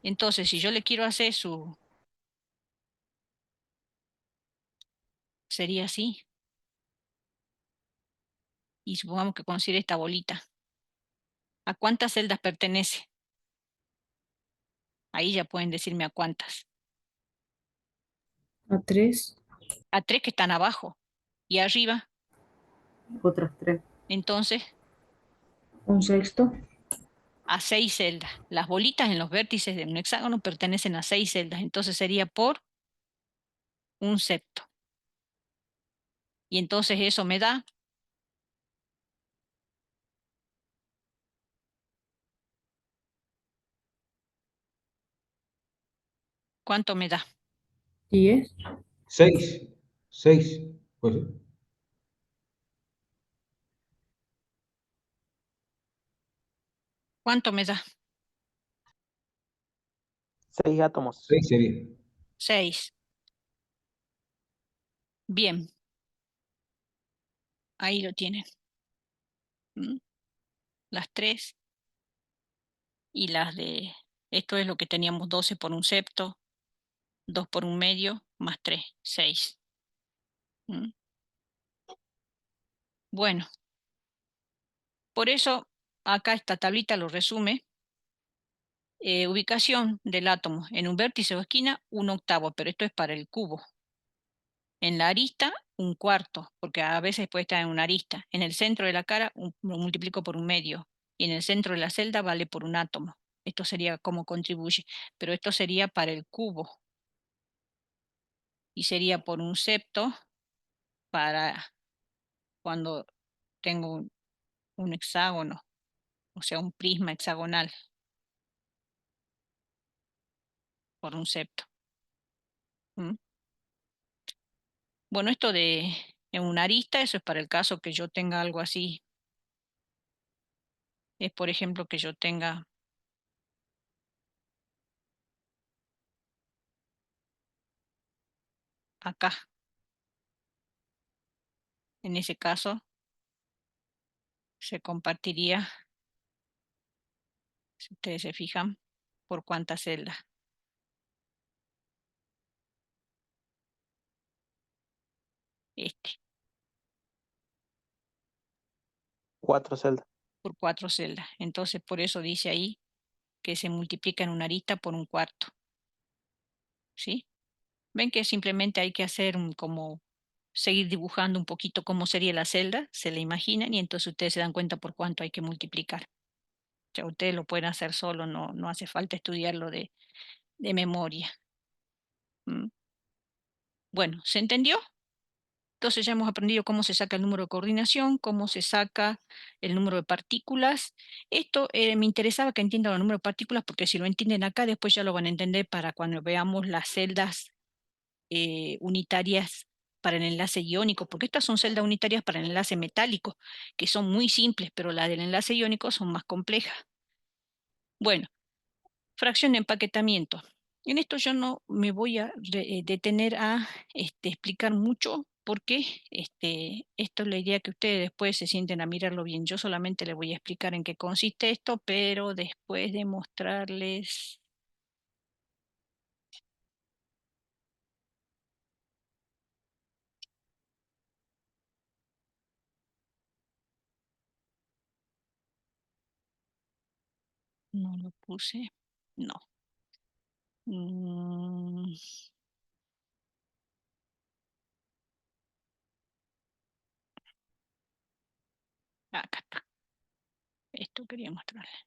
Entonces, si yo le quiero hacer sería así. Y supongamos que considere esta bolita. ¿A cuántas celdas pertenece? Ahí ya pueden decirme a cuántas. A 3. A 3 que están abajo. Y arriba, Otras 3. entonces, Un sexto. a 6 celdas. Las bolitas en los vértices de un hexágono pertenecen a 6 celdas. Entonces sería por 1/7. Y entonces eso me da, ¿cuánto me da? 10. 6, 6, pues. ¿Cuánto me da? 6 átomos. 6 sería. 6. Bien, ahí lo tienen. ¿Mm? Las 3 y las de... Esto es lo que teníamos, 12 por 1/7, 2 por 1/2, más 3, 6. ¿Mm? Bueno, por eso acá esta tablita lo resume. Ubicación del átomo en un vértice o esquina, 1/8, pero esto es para el cubo. En la arista, 1/4, porque a veces puede estar en una arista. En el centro de la cara, lo multiplico por 1/2. Y en el centro de la celda vale por 1 átomo. Esto sería cómo contribuye. Pero esto sería para el cubo. Y sería por 1/7 para cuando tengo un hexágono, o sea, un prisma hexagonal, por 1/7. ¿Mm? Bueno, esto de en una arista, eso es para el caso que yo tenga algo así. Es, por ejemplo, que yo tenga acá En ese caso, se compartiría, si ustedes se fijan, por cuántas celdas. Este, 4 celdas. por 4 celdas. Entonces, por eso dice ahí que se multiplica en una arista por un cuarto. ¿Sí? Ven que simplemente hay que hacer como seguir dibujando un poquito cómo sería la celda, se la imaginan y entonces ustedes se dan cuenta por cuánto hay que multiplicar. Ya ustedes lo pueden hacer solo, no hace falta estudiarlo de memoria. ¿Mm? Bueno, ¿se entendió? Entonces ya hemos aprendido cómo se saca el número de coordinación, cómo se saca el número de partículas. Esto me interesaba que entiendan el número de partículas porque si lo entienden acá, después ya lo van a entender para cuando veamos las celdas unitarias para el enlace iónico, porque estas son celdas unitarias para el enlace metálico, que son muy simples, pero las del enlace iónico son más complejas. Bueno, fracción de empaquetamiento. En esto yo no me voy a detener a explicar mucho porque esto es la idea que ustedes después se sienten a mirarlo bien. Yo solamente les voy a explicar en qué consiste esto, pero después de mostrarles... No lo puse. No. Mm, acá está. Esto quería mostrarles.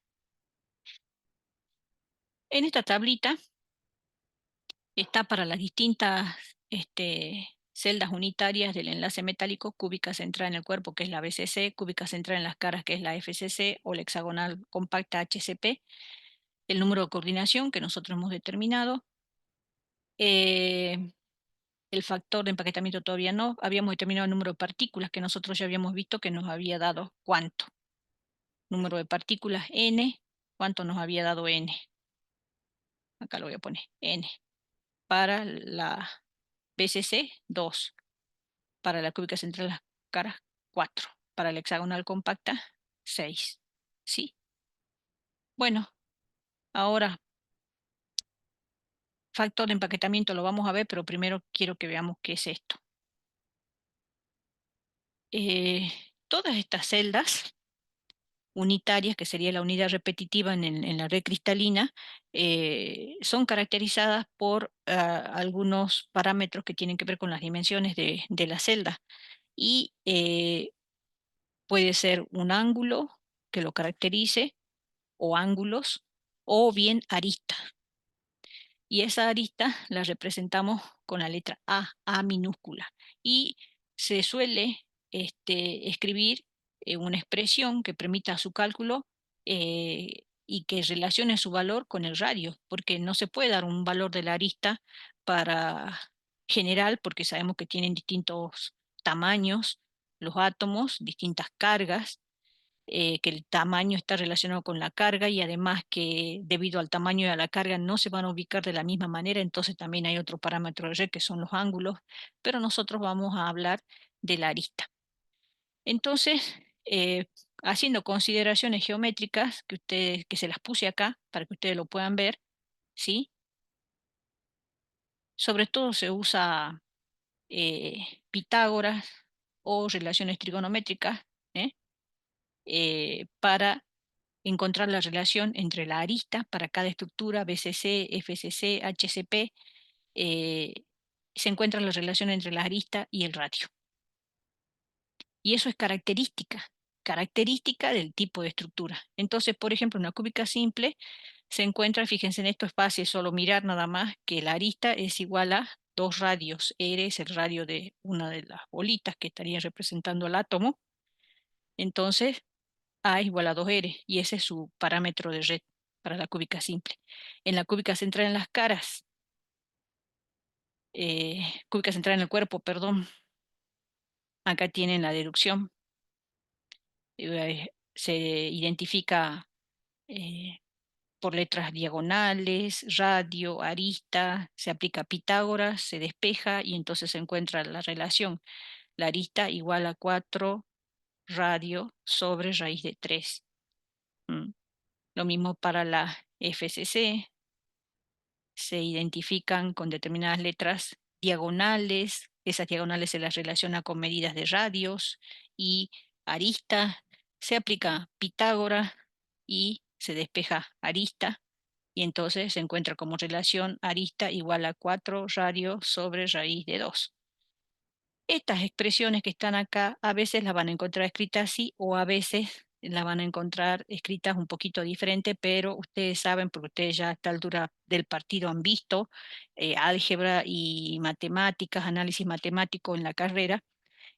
En esta tablita está para las distintas celdas unitarias del enlace metálico, cúbica central en el cuerpo, que es la BCC, cúbica central en las caras, que es la FCC, o la hexagonal compacta HCP, el número de coordinación que nosotros hemos determinado, el factor de empaquetamiento todavía no, habíamos determinado el número de partículas que nosotros ya habíamos visto que nos había dado cuánto. Número de partículas n, cuánto nos había dado n. Acá lo voy a poner, n. Para la BCC, 2. Para la cúbica central de las caras, 4. Para la hexagonal compacta, 6. ¿Sí? Bueno, ahora factor de empaquetamiento lo vamos a ver, pero primero quiero que veamos qué es esto. Todas estas celdas unitarias, que sería la unidad repetitiva en la red cristalina, son caracterizadas por algunos parámetros que tienen que ver con las dimensiones de la celda. Y puede ser un ángulo que lo caracterice, o ángulos, o bien aristas. Y esa arista la representamos con la letra A minúscula. Y se suele escribir una expresión que permita su cálculo y que relacione su valor con el radio, porque no se puede dar un valor de la arista para general, porque sabemos que tienen distintos tamaños los átomos, distintas cargas, que el tamaño está relacionado con la carga y además que debido al tamaño y a la carga no se van a ubicar de la misma manera, entonces también hay otro parámetro de red que son los ángulos, pero nosotros vamos a hablar de la arista. Entonces, haciendo consideraciones geométricas que se las puse acá para que ustedes lo puedan ver, ¿sí? Sobre todo se usa Pitágoras o relaciones trigonométricas, ¿eh? Para encontrar la relación entre la arista para cada estructura, BCC, FCC, HCP, se encuentra la relación entre la arista y el radio. Y eso es característica del tipo de estructura. Entonces, por ejemplo, una cúbica simple se encuentra, fíjense en esto, es fácil solo mirar nada más que la arista es igual a 2 radios. R es el radio de una de las bolitas que estaría representando el átomo. Entonces, A es igual a 2R y ese es su parámetro de red para la cúbica simple. En la cúbica central en las caras, cúbica central en el cuerpo, perdón, acá tienen la deducción. Se identifica por letras diagonales, radio, arista, se aplica Pitágoras, se despeja y entonces se encuentra la relación. La arista igual a 4 radio sobre raíz de 3. Lo mismo para la FCC. Se identifican con determinadas letras diagonales. Esas diagonales se las relaciona con medidas de radios y arista. Se aplica Pitágoras y se despeja arista. Y entonces se encuentra como relación arista igual a 4 radio sobre raíz de 2. Estas expresiones que están acá a veces las van a encontrar escritas así o a veces las van a encontrar escritas un poquito diferente, pero ustedes saben, porque ustedes ya a esta altura del partido han visto álgebra y matemáticas, análisis matemático en la carrera,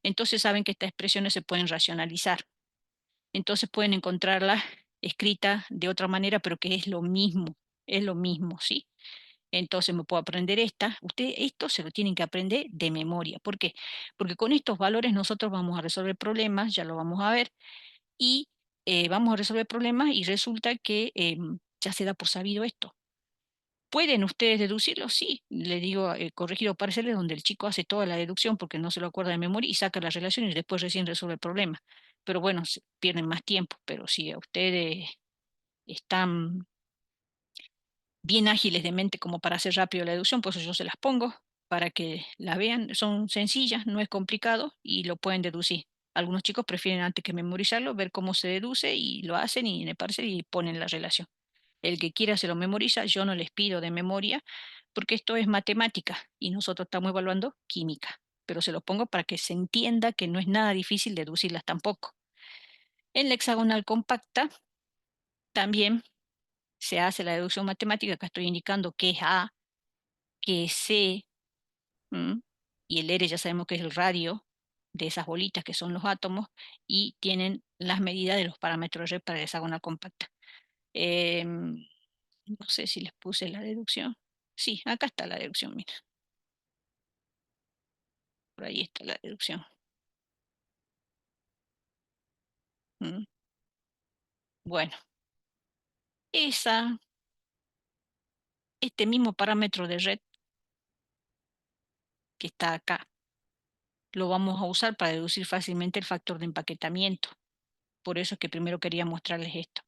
entonces saben que estas expresiones se pueden racionalizar. Entonces pueden encontrarlas escritas de otra manera, pero que es lo mismo, ¿sí? Entonces me puedo aprender esta. Ustedes esto se lo tienen que aprender de memoria. ¿Por qué? Porque con estos valores nosotros vamos a resolver problemas, ya lo vamos a ver, y vamos a resolver problemas y resulta que ya se da por sabido esto. ¿Pueden ustedes deducirlo? Sí, le digo corregido parciales donde el chico hace toda la deducción porque no se lo acuerda de memoria y saca la relación y después recién resuelve el problema. Pero bueno, pierden más tiempo, pero si a ustedes están bien ágiles de mente como para hacer rápido la deducción, pues yo se las pongo para que la vean. Son sencillas, no es complicado y lo pueden deducir. Algunos chicos prefieren antes que memorizarlo, ver cómo se deduce y lo hacen y me parece y ponen la relación. El que quiera se lo memoriza, yo no les pido de memoria porque esto es matemática y nosotros estamos evaluando química, pero se lo pongo para que se entienda que no es nada difícil deducirlas tampoco. En la hexagonal compacta también se hace la deducción matemática, acá estoy indicando que es A, que es C, y el R ya sabemos que es el radio de esas bolitas que son los átomos, y tienen las medidas de los parámetros R para la hexagonal compacta. No sé si les puse la deducción. Sí, acá está la deducción, mira. Por ahí está la deducción. Bueno, este mismo parámetro de red que está acá, lo vamos a usar para deducir fácilmente el factor de empaquetamiento. Por eso es que primero quería mostrarles esto.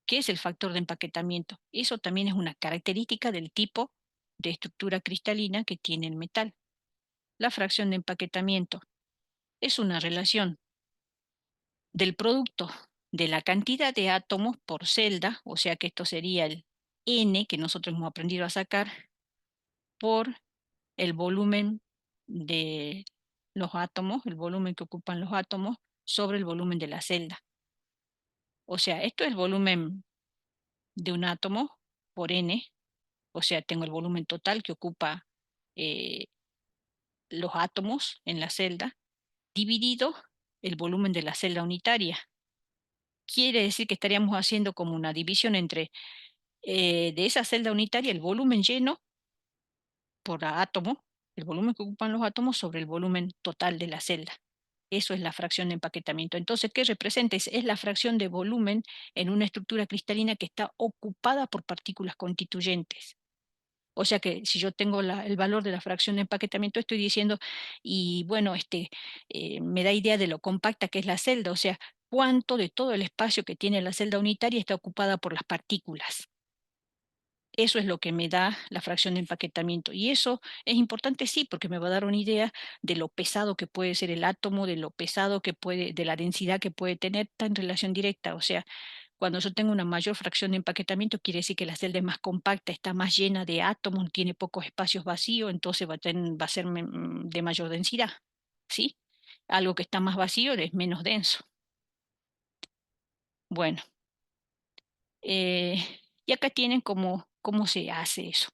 ¿Qué es el factor de empaquetamiento? Eso también es una característica del tipo de estructura cristalina que tiene el metal. La fracción de empaquetamiento es una relación del producto de la cantidad de átomos por celda, o sea que esto sería el N que nosotros hemos aprendido a sacar, por el volumen de los átomos, el volumen que ocupan los átomos, sobre el volumen de la celda. O sea, esto es el volumen de un átomo por N, o sea, tengo el volumen total que ocupa eh, los átomos en la celda, dividido el volumen de la celda unitaria. Quiere decir que estaríamos haciendo como una división entre de esa celda unitaria el volumen lleno por átomo, el volumen que ocupan los átomos sobre el volumen total de la celda. Eso es la fracción de empaquetamiento. Entonces, ¿qué representa? Es la fracción de volumen en una estructura cristalina que está ocupada por partículas constituyentes. O sea que si yo tengo el valor de la fracción de empaquetamiento, estoy diciendo, y bueno, me da idea de lo compacta que es la celda, o sea, cuánto de todo el espacio que tiene la celda unitaria está ocupada por las partículas. Eso es lo que me da la fracción de empaquetamiento. Y eso es importante, sí, porque me va a dar una idea de lo pesado que puede ser el átomo, de lo pesado que puede, de la densidad que puede tener, está en relación directa. O sea, cuando yo tengo una mayor fracción de empaquetamiento, quiere decir que la celda es más compacta, está más llena de átomos, tiene pocos espacios vacíos, entonces va a ser de mayor densidad. ¿Sí? Algo que está más vacío es menos denso. Bueno. Y acá tienen cómo se hace eso.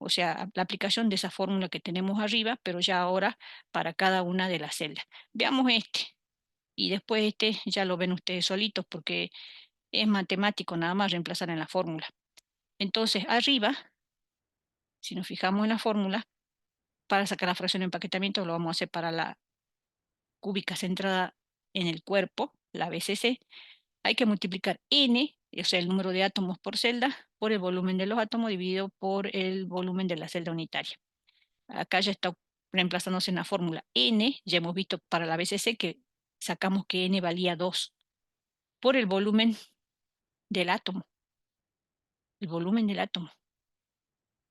O sea, la aplicación de esa fórmula que tenemos arriba, pero ya ahora para cada una de las celdas. Veamos este. Y después este ya lo ven ustedes solitos porque es matemático, nada más reemplazar en la fórmula. Entonces, arriba, si nos fijamos en la fórmula, para sacar la fracción de empaquetamiento lo vamos a hacer para la cúbica centrada en el cuerpo, la BCC. Hay que multiplicar N, o sea, el número de átomos por celda, por el volumen de los átomos dividido por el volumen de la celda unitaria. Acá ya está reemplazándose en la fórmula. N, ya hemos visto para la BCC que sacamos que N valía 2 por el volumen del átomo. El volumen del átomo.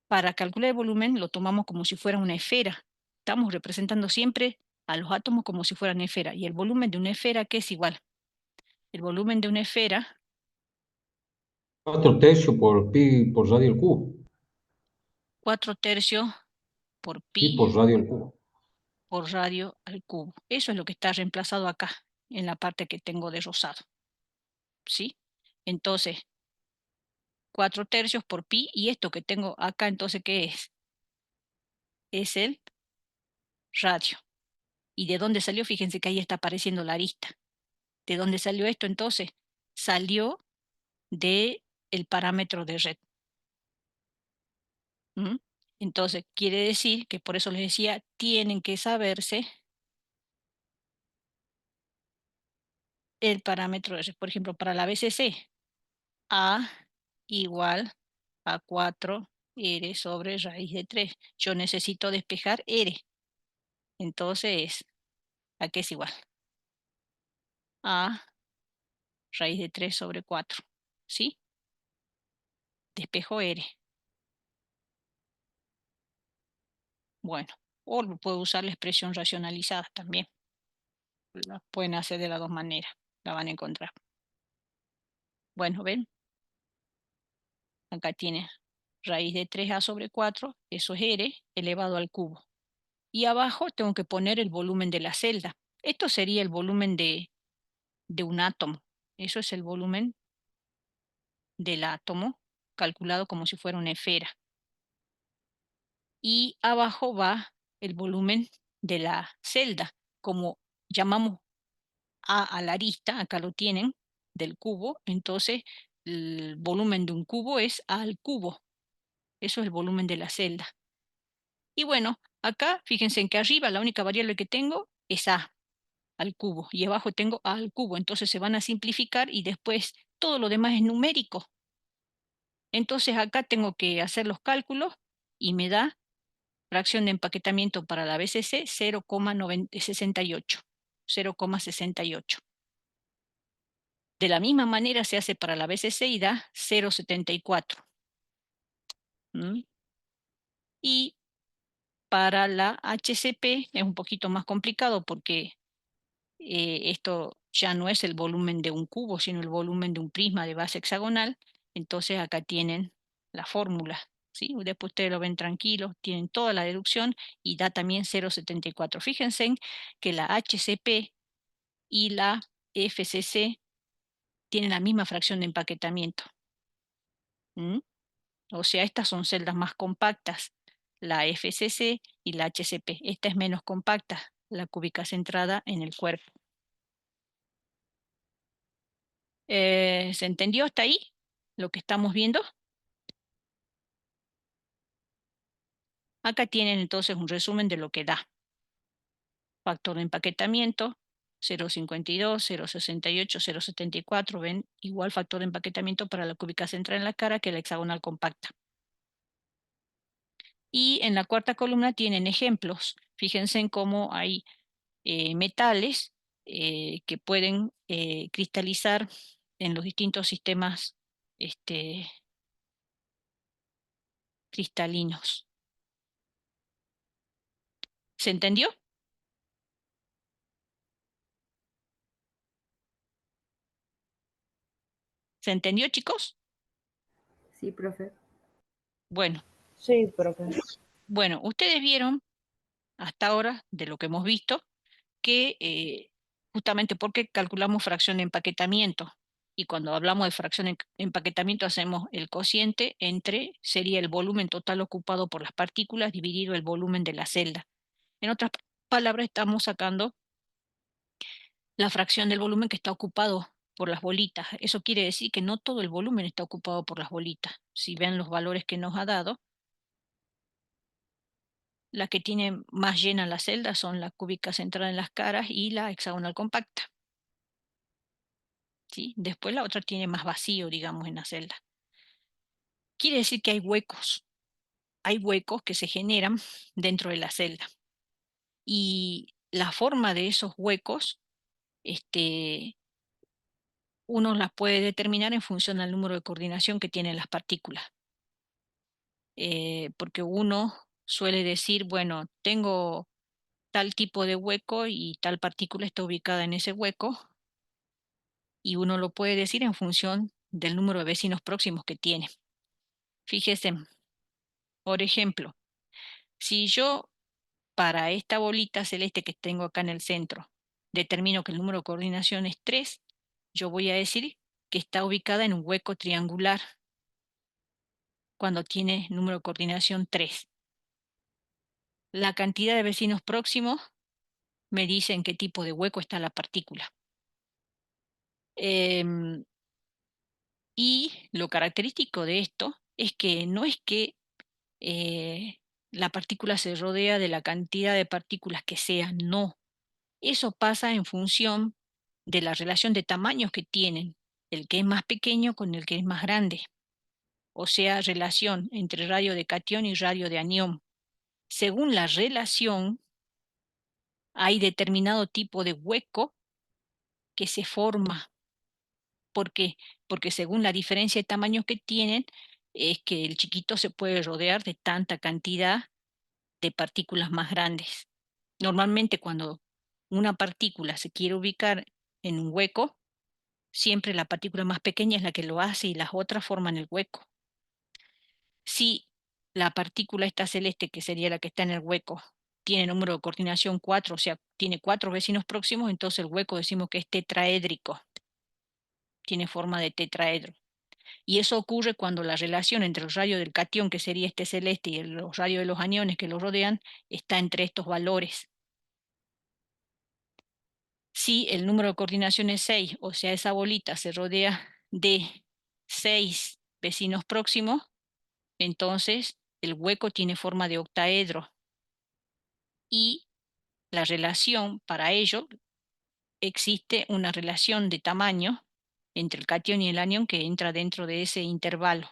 Para calcular el volumen lo tomamos como si fuera una esfera. Estamos representando siempre a los átomos como si fueran esfera. Y el volumen de una esfera, ¿qué es igual? El volumen de una esfera, 4 tercios por pi por radio al cubo. 4/3 por Pi pi por radio al cubo. por radio al cubo. Eso es lo que está reemplazado acá, en la parte que tengo de rosado. ¿Sí? Entonces, 4/3 por pi, y esto que tengo acá, entonces, ¿qué es? Es el radio. ¿Y de dónde salió? Fíjense que ahí está apareciendo la arista. ¿De dónde salió esto entonces? Salió de el parámetro de red. ¿Mm? Entonces, quiere decir que por eso les decía, tienen que saberse el parámetro de red. Por ejemplo, para la BCC, A igual a 4R sobre raíz de 3. Yo necesito despejar R. Entonces, ¿a qué es igual? A raíz de 3 sobre 4. ¿Sí? Despejo R. Bueno, o puedo usar la expresión racionalizada también. La pueden hacer de las dos maneras. La van a encontrar. Bueno, ¿ven? Acá tiene raíz de 3a sobre 4. Eso es R elevado al cubo. Y abajo tengo que poner el volumen de la celda. Esto sería el volumen de un átomo. Eso es el volumen del átomo, calculado como si fuera una esfera. Y abajo va el volumen de la celda, como llamamos a la arista, acá lo tienen, del cubo, entonces el volumen de un cubo es A al cubo. Eso es el volumen de la celda. Y bueno, acá fíjense en que arriba la única variable que tengo es A al cubo y abajo tengo A al cubo, entonces se van a simplificar y después todo lo demás es numérico. Entonces acá tengo que hacer los cálculos y me da fracción de empaquetamiento para la BCC 0,68. 0,68. De la misma manera se hace para la BCC y da 0,74. ¿Mm? Y para la HCP es un poquito más complicado porque esto ya no es el volumen de un cubo, sino el volumen de un prisma de base hexagonal. Entonces acá tienen la fórmula. ¿Sí? Después ustedes lo ven tranquilos, tienen toda la deducción y da también 0,74. Fíjense en que la HCP y la FCC tienen la misma fracción de empaquetamiento. ¿Mm? O sea, estas son celdas más compactas, la FCC y la HCP. Esta es menos compacta, la cúbica centrada en el cuerpo. ¿Se entendió hasta ahí lo que estamos viendo? Acá tienen entonces un resumen de lo que da. Factor de empaquetamiento, 0,52, 0,68, 0,74. Ven, igual factor de empaquetamiento para la cúbica central en la cara que la hexagonal compacta. Y en la cuarta columna tienen ejemplos. Fíjense en cómo hay metales que pueden cristalizar en los distintos sistemas cristalinos. ¿Se entendió? ¿Se entendió, chicos? Sí, profe. Bueno, Sí, profe. bueno, ustedes vieron hasta ahora, de lo que hemos visto, que justamente porque calculamos fracción de empaquetamiento. Y cuando hablamos de fracción de empaquetamiento hacemos el cociente entre, sería el volumen total ocupado por las partículas dividido el volumen de la celda. En otras palabras, estamos sacando la fracción del volumen que está ocupado por las bolitas. Eso quiere decir que no todo el volumen está ocupado por las bolitas. Si ven los valores que nos ha dado, las que tienen más llena la celda son la cúbica central en las caras y la hexagonal compacta. ¿Sí? Después la otra tiene más vacío, digamos, en la celda. Quiere decir que hay huecos. Hay huecos que se generan dentro de la celda. Y la forma de esos huecos, uno las puede determinar en función al número de coordinación que tienen las partículas. Porque uno suele decir, bueno, tengo tal tipo de hueco y tal partícula está ubicada en ese hueco, y uno lo puede decir en función del número de vecinos próximos que tiene. Fíjese, por ejemplo, si yo para esta bolita celeste que tengo acá en el centro determino que el número de coordinación es 3, yo voy a decir que está ubicada en un hueco triangular cuando tiene número de coordinación 3. La cantidad de vecinos próximos me dice en qué tipo de hueco está la partícula. Y lo característico de esto es que no es que la partícula se rodea de la cantidad de partículas que sea, no. Eso pasa en función de la relación de tamaños que tienen, el que es más pequeño con el que es más grande. O sea, relación entre radio de catión y radio de anión. Según la relación, hay determinado tipo de hueco que se forma. ¿Por qué? Porque según la diferencia de tamaños que tienen, es que el chiquito se puede rodear de tanta cantidad de partículas más grandes. Normalmente cuando una partícula se quiere ubicar en un hueco, siempre la partícula más pequeña es la que lo hace y las otras forman el hueco. Si la partícula esta celeste, que sería la que está en el hueco, tiene número de coordinación 4, o sea, tiene 4 vecinos próximos, entonces el hueco decimos que es tetraédrico, tiene forma de tetraedro. Y eso ocurre cuando la relación entre el radio del catión, que sería este celeste, y los radios de los aniones que lo rodean, está entre estos valores. Si el número de coordinación es 6, o sea, esa bolita se rodea de 6 vecinos próximos, entonces el hueco tiene forma de octaedro. Y la relación para ello, existe una relación de tamaño entre el catión y el anión que entra dentro de ese intervalo.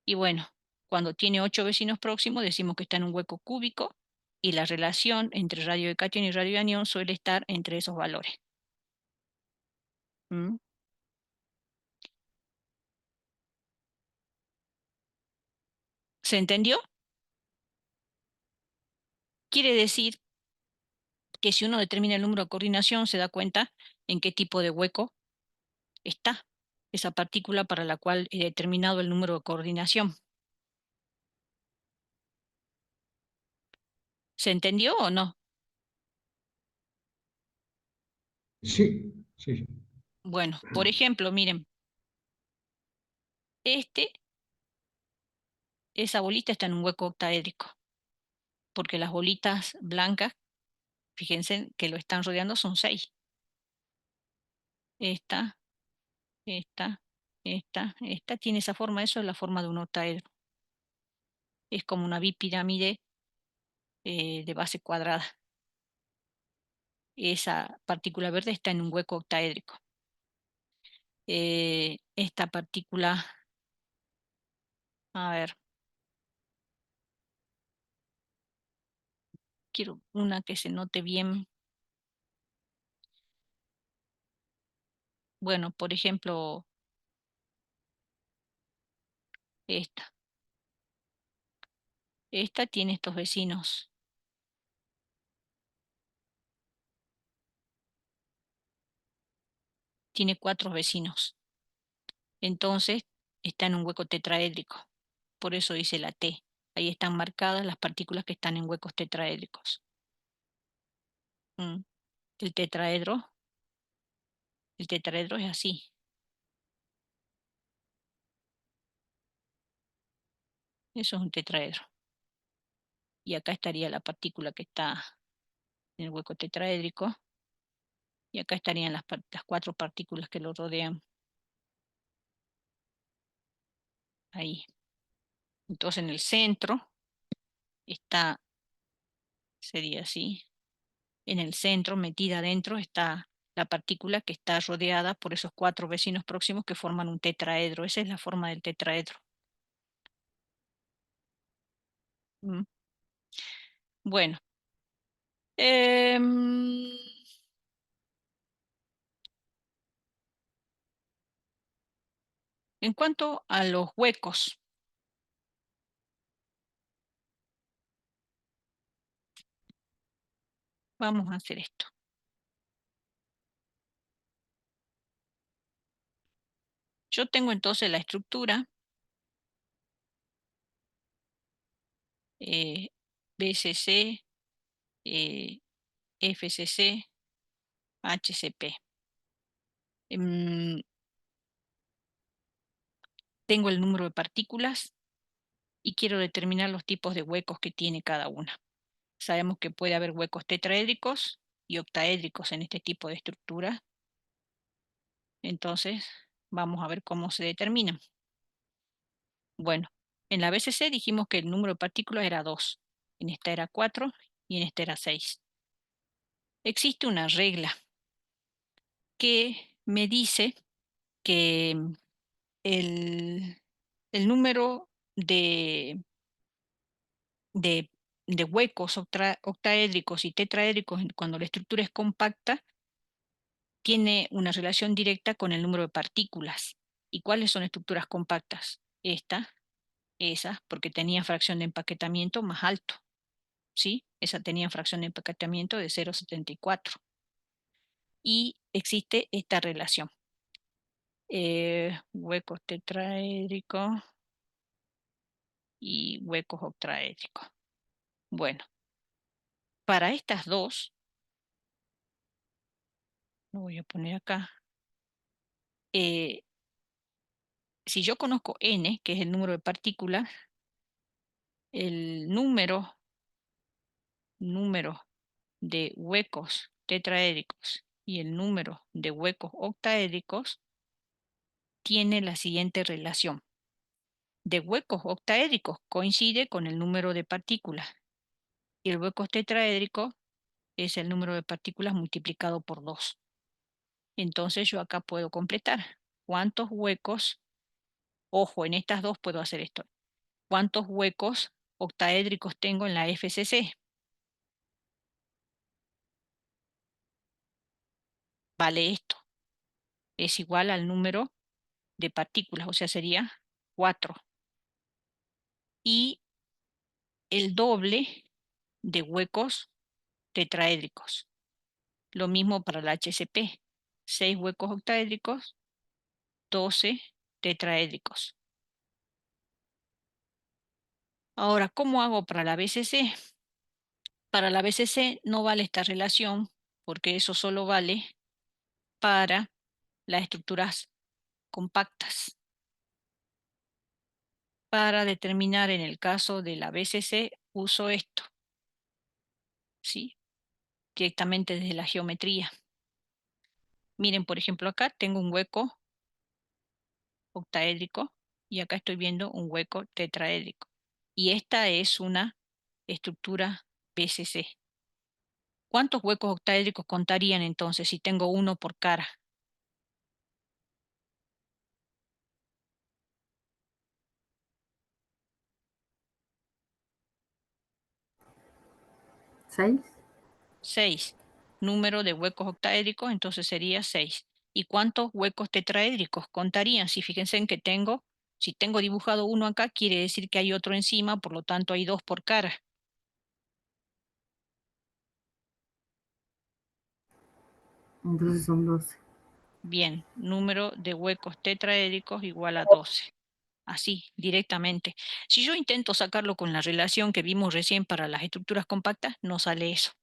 Y bueno, cuando tiene 8 vecinos próximos, decimos que está en un hueco cúbico, y la relación entre radio de catión y radio de anión suele estar entre esos valores. ¿Mm? ¿Se entendió? Quiere decir que si uno determina el número de coordinación, se da cuenta en qué tipo de hueco está esa partícula para la cual he determinado el número de coordinación. ¿Se entendió o no? Sí, sí, sí. Bueno, por ejemplo, miren, esa bolita está en un hueco octaédrico, porque las bolitas blancas, fíjense que lo están rodeando, son 6. Esta, esta tiene esa forma, eso es la forma de un octaedro. Es como una bipirámide de base cuadrada. Esa partícula verde está en un hueco octaédrico. Esta partícula, a ver, quiero una que se note bien. Bueno, por ejemplo, esta. Esta tiene estos vecinos. Tiene 4 vecinos. Entonces, está en un hueco tetraédrico. Por eso dice la T. Ahí están marcadas las partículas que están en huecos tetraédricos. Mm. El tetraedro es así. Eso es un tetraedro. Y acá estaría la partícula que está en el hueco tetraédrico. Y acá estarían las 4 partículas que lo rodean. Ahí. Entonces en el centro está, sería así. En el centro, metida adentro, está la partícula que está rodeada por esos 4 vecinos próximos que forman un tetraedro. Esa es la forma del tetraedro. Mm. Bueno, Em, en cuanto a los huecos, vamos a hacer esto. Yo tengo entonces la estructura BCC, FCC, HCP. Tengo el número de partículas y quiero determinar los tipos de huecos que tiene cada una. Sabemos que puede haber huecos tetraédricos y octaédricos en este tipo de estructura. Entonces, vamos a ver cómo se determinan. Bueno, en la BCC dijimos que el número de partículas era 2, en esta era 4 y en esta era 6. Existe una regla que me dice que el número de, de huecos octaédricos y tetraédricos cuando la estructura es compacta tiene una relación directa con el número de partículas. ¿Y cuáles son estructuras compactas? Esa, porque tenía fracción de empaquetamiento más alto. ¿Sí? Esa tenía fracción de empaquetamiento de 0,74. Y existe esta relación. Huecos tetraédricos y huecos octaédricos. Bueno, para estas dos, lo voy a poner acá. Si yo conozco n, que es el número de partículas, el número de huecos tetraédricos y el número de huecos octaédricos tiene la siguiente relación. De huecos octaédricos coincide con el número de partículas y el hueco tetraédrico es el número de partículas multiplicado por 2. Entonces yo acá puedo completar. ¿Cuántos huecos? Ojo, en estas dos puedo hacer esto. ¿Cuántos huecos octaédricos tengo en la FCC? Vale esto. Es igual al número de partículas, o sea, sería 4. Y el doble de huecos tetraédricos. Lo mismo para la HCP. 6 huecos octaédricos, 12 tetraédricos. Ahora, ¿cómo hago para la BCC? Para la BCC no vale esta relación porque eso solo vale para las estructuras compactas. Para determinar en el caso de la BCC uso esto, ¿sí? Directamente desde la geometría. Miren, por ejemplo, acá tengo un hueco octaédrico y acá estoy viendo un hueco tetraédrico. Y esta es una estructura BCC. ¿Cuántos huecos octaédricos contarían entonces si tengo uno por cara? ¿6? 6. Número de huecos octaédricos, entonces sería 6. ¿Y cuántos huecos tetraédricos contarían? Si fíjense en que si tengo dibujado uno acá, quiere decir que hay otro encima, por lo tanto hay 2 por cara. Entonces son 12. Bien, número de huecos tetraédricos igual a 12. Así, directamente. Si yo intento sacarlo con la relación que vimos recién para las estructuras compactas, no sale eso.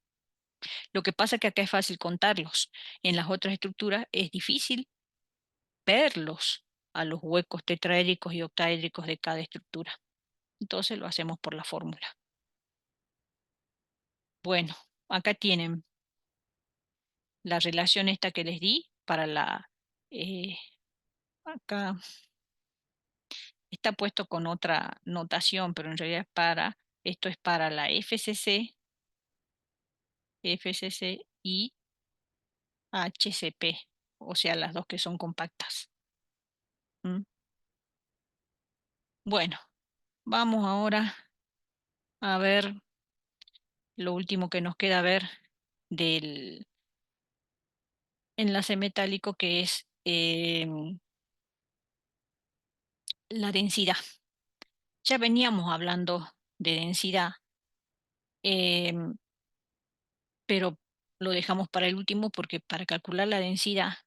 Lo que pasa es que acá es fácil contarlos. En las otras estructuras es difícil verlos a los huecos tetraédricos y octaédricos de cada estructura. Entonces lo hacemos por la fórmula. Bueno, acá tienen la relación esta que les di para acá está puesto con otra notación, pero en realidad esto es para la FCC y HCP, o sea, las dos que son compactas. ¿Mm? Bueno, vamos ahora a ver lo último que nos queda ver del enlace metálico, que es la densidad. Ya veníamos hablando de densidad, pero lo dejamos para el último porque para calcular la densidad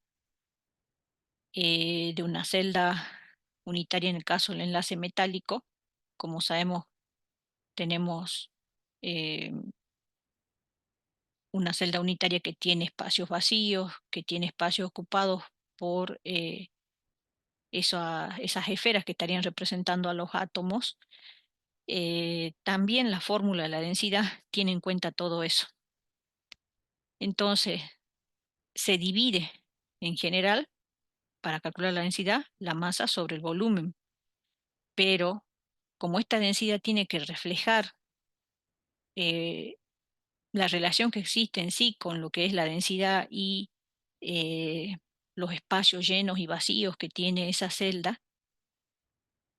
de una celda unitaria, en el caso del enlace metálico, como sabemos, tenemos una celda unitaria que tiene espacios vacíos, que tiene espacios ocupados por esas esferas que estarían representando a los átomos. También la fórmula de la densidad tiene en cuenta todo eso. Entonces, se divide en general, para calcular la densidad, la masa sobre el volumen. Pero como esta densidad tiene que reflejar la relación que existe en sí con lo que es la densidad y eh, los espacios llenos y vacíos que tiene esa celda,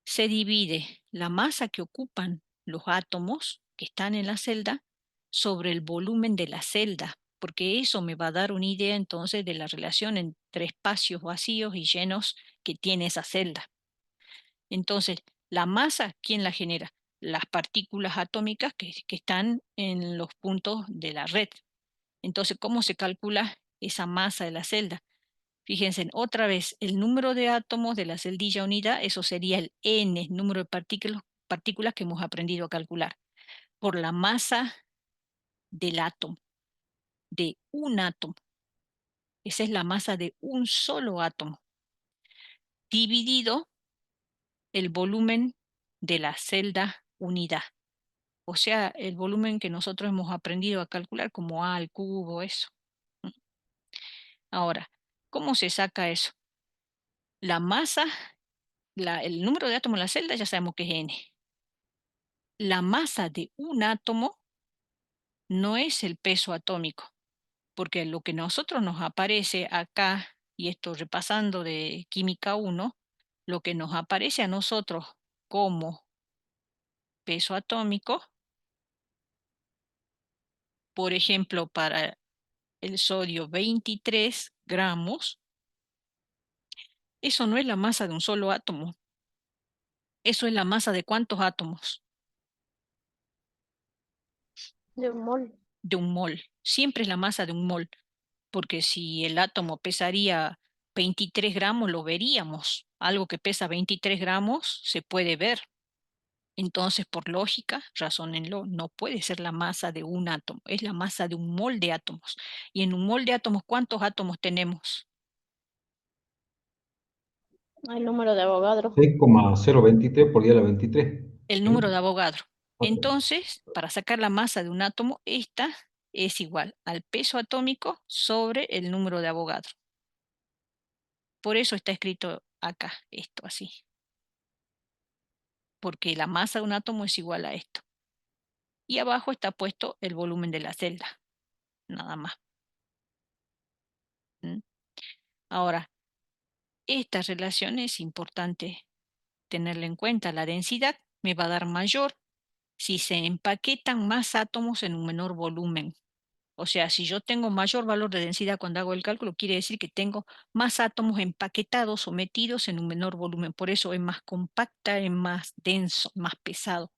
se divide la masa que ocupan los átomos que están en la celda sobre el volumen de la celda, porque eso me va a dar una idea entonces de la relación entre espacios vacíos y llenos que tiene esa celda. Entonces, la masa, ¿quién la genera? Las partículas atómicas que están en los puntos de la red. Entonces, ¿cómo se calcula esa masa de la celda? Fíjense, otra vez, el número de átomos de la celdilla unida, eso sería el n, número de partículas que hemos aprendido a calcular, por la masa del átomo, de un átomo. Esa es la masa de un solo átomo, dividido el volumen de la celda unidad. O sea, el volumen que nosotros hemos aprendido a calcular como A al cubo, eso. Ahora, ¿cómo se saca eso? La masa, el número de átomos en la celda ya sabemos que es n. La masa de un átomo no es el peso atómico, porque lo que a nosotros nos aparece acá, y esto repasando de Química 1, lo que nos aparece a nosotros como peso atómico, por ejemplo, para el sodio 23 gramos, eso no es la masa de un solo átomo. Eso es la masa de ¿cuántos átomos? De un mol. De un mol. Siempre es la masa de un mol, porque si el átomo pesaría 23 gramos, lo veríamos. Algo que pesa 23 gramos se puede ver. Entonces, por lógica, razónenlo, no puede ser la masa de un átomo, es la masa de un mol de átomos. Y en un mol de átomos, ¿cuántos átomos tenemos? El número de Avogadro. 6,023 por 10 a la 23. El ¿Sí? número de Avogadro. Entonces, para sacar la masa de un átomo, esta es igual al peso atómico sobre el número de Avogadro. Por eso está escrito acá, esto así. Porque la masa de un átomo es igual a esto. Y abajo está puesto el volumen de la celda, nada más. ¿Mm? Ahora, esta relación es importante tenerla en cuenta. La densidad me va a dar mayor si se empaquetan más átomos en un menor volumen. O sea, si yo tengo mayor valor de densidad cuando hago el cálculo, quiere decir que tengo más átomos empaquetados o metidos en un menor volumen. Por eso es más compacta, es más denso, más pesado.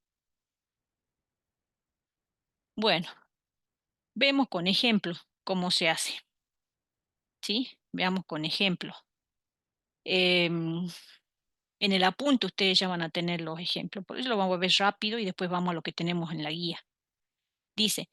Bueno, vemos con ejemplos cómo se hace. ¿Sí? Veamos con ejemplos. En el apunte ustedes ya van a tener los ejemplos. Por eso lo vamos a ver rápido y después vamos a lo que tenemos en la guía. Dice,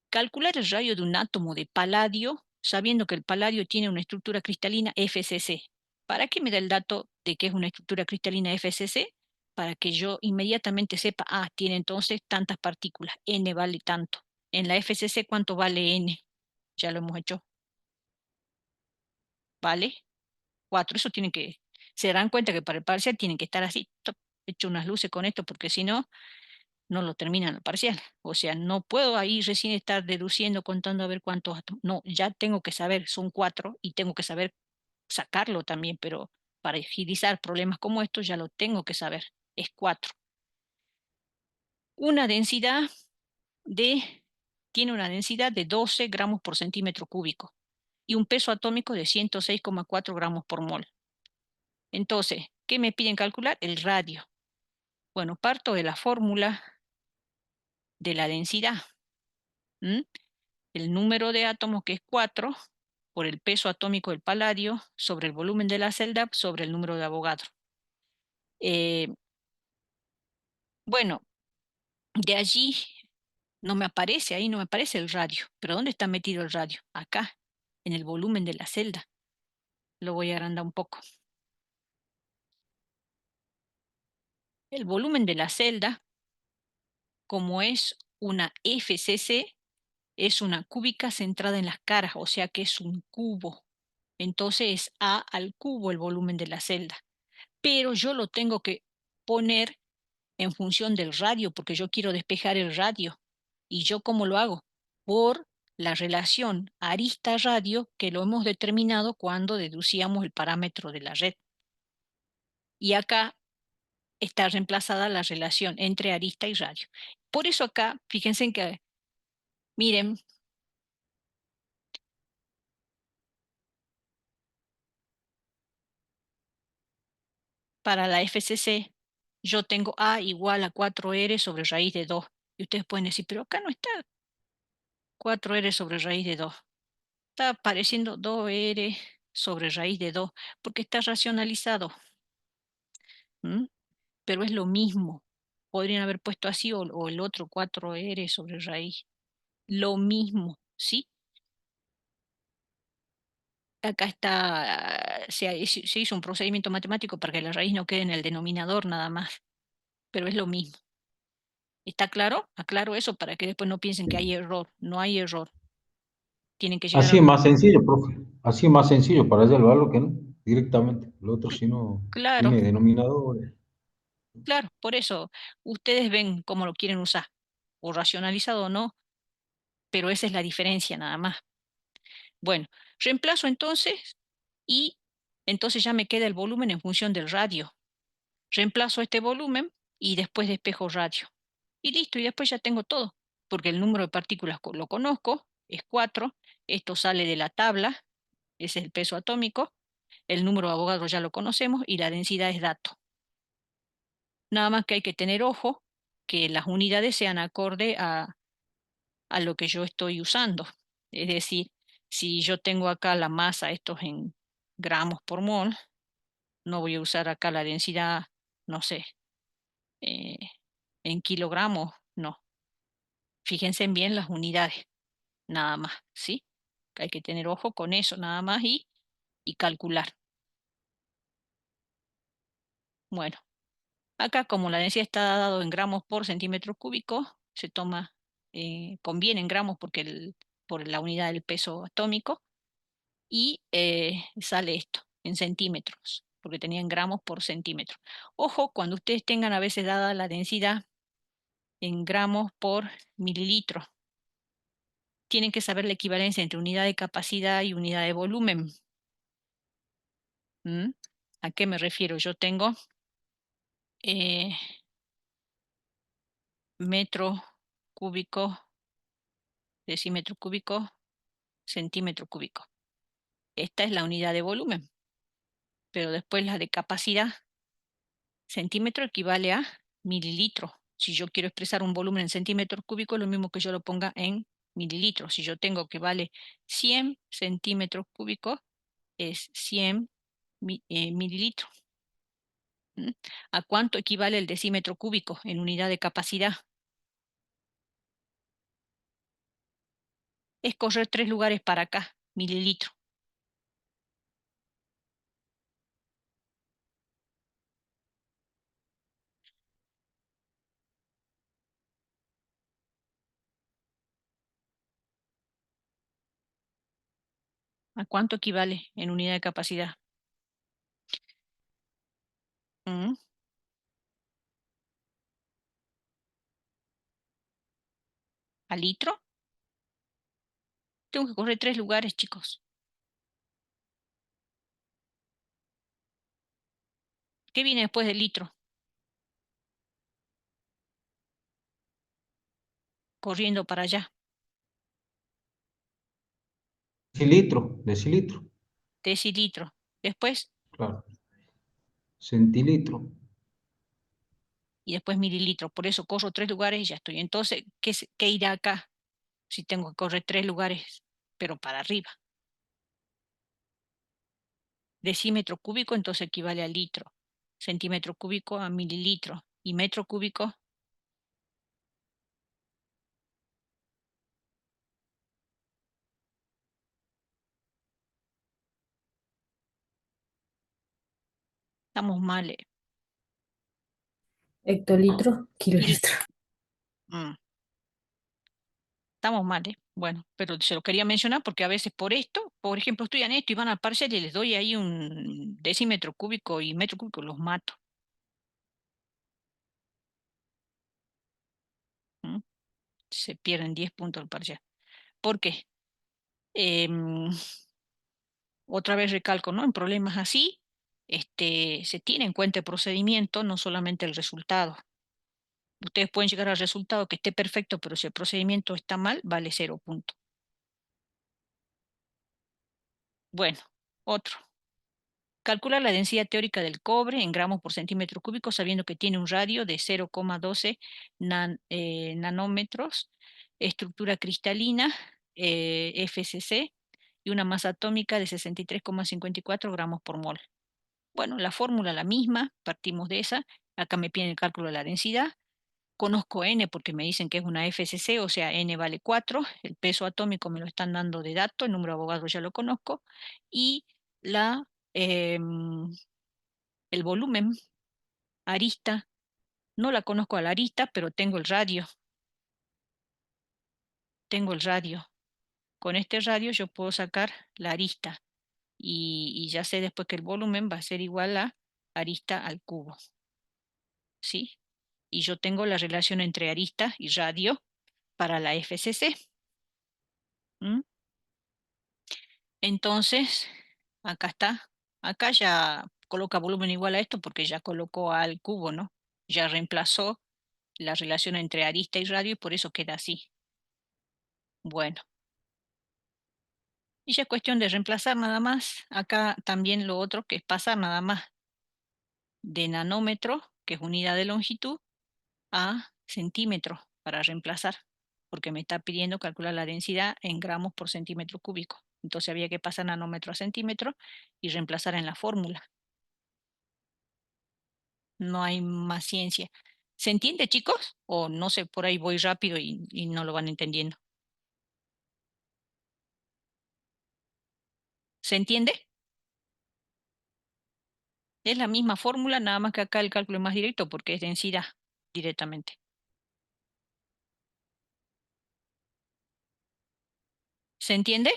calcular el radio de un átomo de paladio, sabiendo que el paladio tiene una estructura cristalina FCC. ¿Para qué me da el dato de que es una estructura cristalina FCC? Para que yo inmediatamente sepa, tiene entonces tantas partículas, N vale tanto. En la FCC, ¿cuánto vale N? Ya lo hemos hecho. ¿Vale? 4. Eso tienen que, se darán cuenta que para el parcial tienen que estar así, hecho unas luces con esto, porque si no, no lo terminan el parcial. O sea, no puedo ahí recién estar deduciendo, contando a ver cuántos átomos. No, ya tengo que saber, son 4 y tengo que saber sacarlo también, pero para agilizar problemas como estos ya lo tengo que saber. Es 4. Una densidad de tiene una densidad de 12 gramos por centímetro cúbico y un peso atómico de 106,4 gramos por mol. Entonces, ¿qué me piden calcular? El radio. Bueno, parto de la fórmula de la densidad. El número de átomos, que es 4, por el peso atómico del paladio, sobre el volumen de la celda, sobre el número de Avogadro. Bueno, de allí no me aparece, ahí no me aparece el radio. ¿Pero dónde está metido el radio? Acá, en el volumen de la celda. Lo voy a agrandar un poco. El volumen de la celda, como es una FCC, es una cúbica centrada en las caras, o sea que es un cubo. Entonces es A al cubo el volumen de la celda. Pero yo lo tengo que poner en función del radio, porque yo quiero despejar el radio. ¿Y yo cómo lo hago? Por la relación arista-radio que lo hemos determinado cuando deducíamos el parámetro de la red. Y acá está reemplazada la relación entre arista y radio. Por eso acá, fíjense en que, miren, para la FCC, yo tengo A igual a 4R sobre raíz de 2. Y ustedes pueden decir, pero acá no está 4R sobre raíz de 2. Está apareciendo 2R sobre raíz de 2, porque está racionalizado. Pero es lo mismo. Podrían haber puesto así o el otro 4R sobre raíz. Lo mismo, ¿sí? Acá está, se hizo un procedimiento matemático para que la raíz no quede en el denominador nada más, pero es lo mismo. ¿Está claro? Aclaro eso para que después no piensen que hay error. No hay error. Tienen que llegar Así a... es más sencillo, profe. Así es más sencillo para hacer el valor que no, directamente. Lo otro, Cl- si no, Claro, tiene denominadores. claro. Por eso ustedes ven cómo lo quieren usar. O racionalizado o no, pero esa es la diferencia nada más. Bueno, reemplazo entonces y entonces ya me queda el volumen en función del radio. Reemplazo este volumen y después despejo radio. Y listo, y después ya tengo todo, porque el número de partículas lo conozco, es 4. Esto sale de la tabla, ese es el peso atómico, el número de Avogadro ya lo conocemos y la densidad es dato. Nada más que hay que tener ojo que las unidades sean acorde a lo que yo estoy usando. Es decir, si yo tengo acá la masa, estos en gramos por mol, no voy a usar acá la densidad, no sé, eh, en kilogramos, no. Fíjense bien las unidades, nada más, ¿sí? Hay que tener ojo con eso, nada más, y calcular. Bueno, acá como la densidad está dado en gramos por centímetro cúbico, se toma, conviene en gramos porque por la unidad del peso atómico, y sale esto en centímetros, porque tenían gramos por centímetro. Ojo, cuando ustedes tengan a veces dada la densidad en gramos por mililitro, tienen que saber la equivalencia entre unidad de capacidad y unidad de volumen. ¿A qué me refiero? Yo tengo eh, metro cúbico, decímetro cúbico, centímetro cúbico. Esta es la unidad de volumen, pero después la de capacidad. Centímetro equivale a mililitro. Si yo quiero expresar un volumen en centímetros cúbicos, es lo mismo que yo lo ponga en mililitros. Si yo tengo que vale 100 centímetros cúbicos, es 100 mililitros. ¿A cuánto equivale el decímetro cúbico en unidad de capacidad? Es correr 3 lugares para acá, mililitro. ¿A cuánto equivale en unidad de capacidad? ¿Mm? ¿A litro? Tengo que correr 3 lugares, chicos. ¿Qué viene después del litro? Corriendo para allá. Decilitro, decilitro, decilitro. Después, claro. Centilitro. y después mililitro. Por eso corro 3 lugares y ya estoy. Entonces, ¿qué irá acá? Si tengo que correr 3 lugares, pero para arriba. Decímetro cúbico entonces equivale a litro. Centímetro cúbico a mililitro. Y metro cúbico, estamos mal. Hectolitro, kilolitro. Mm, estamos mal, ¿eh? Bueno, pero se lo quería mencionar porque a veces por esto, por ejemplo, estudian esto y van al parcial y les doy ahí un decímetro cúbico y metro cúbico, los mato. ¿Mm? Se pierden 10 puntos al parcial. ¿Por qué? Em, Otra vez recalco, ¿no? En problemas así, se tiene en cuenta el procedimiento, no solamente el resultado. Ustedes pueden llegar al resultado que esté perfecto, pero si el procedimiento está mal, vale 0 punto. Bueno, otro. Calcula la densidad teórica del cobre en gramos por centímetro cúbico, sabiendo que tiene un radio de 0,12 nanómetros, estructura cristalina, FCC, y una masa atómica de 63,54 gramos por mol. Bueno, la fórmula la misma, partimos de esa. Acá me piden el cálculo de la densidad. Conozco N porque me dicen que es una FCC, o sea, N vale 4. El peso atómico me lo están dando de dato, el número de abogados ya lo conozco. Y la, em, el volumen, arista, no la conozco a la arista, pero tengo el radio. Tengo el radio. Con este radio yo puedo sacar la arista. Y ya sé después que el volumen va a ser igual a arista al cubo. ¿Sí? Y yo tengo la relación entre arista y radio para la FCC. ¿Mm? Entonces, acá está. Acá ya coloca volumen igual a esto porque ya colocó al cubo, ¿no? Ya reemplazó la relación entre arista y radio y por eso queda así. Bueno, y ya es cuestión de reemplazar nada más. Acá también lo otro que es pasar nada más de nanómetro, que es unidad de longitud, a centímetro para reemplazar, porque me está pidiendo calcular la densidad en gramos por centímetro cúbico. Entonces había que pasar nanómetro a centímetro y reemplazar en la fórmula. No hay más ciencia. ¿Se entiende, chicos? O no sé, por ahí voy rápido y no lo van entendiendo. ¿Se entiende? Es la misma fórmula, nada más que acá el cálculo es más directo porque es densidad directamente. ¿Se entiende?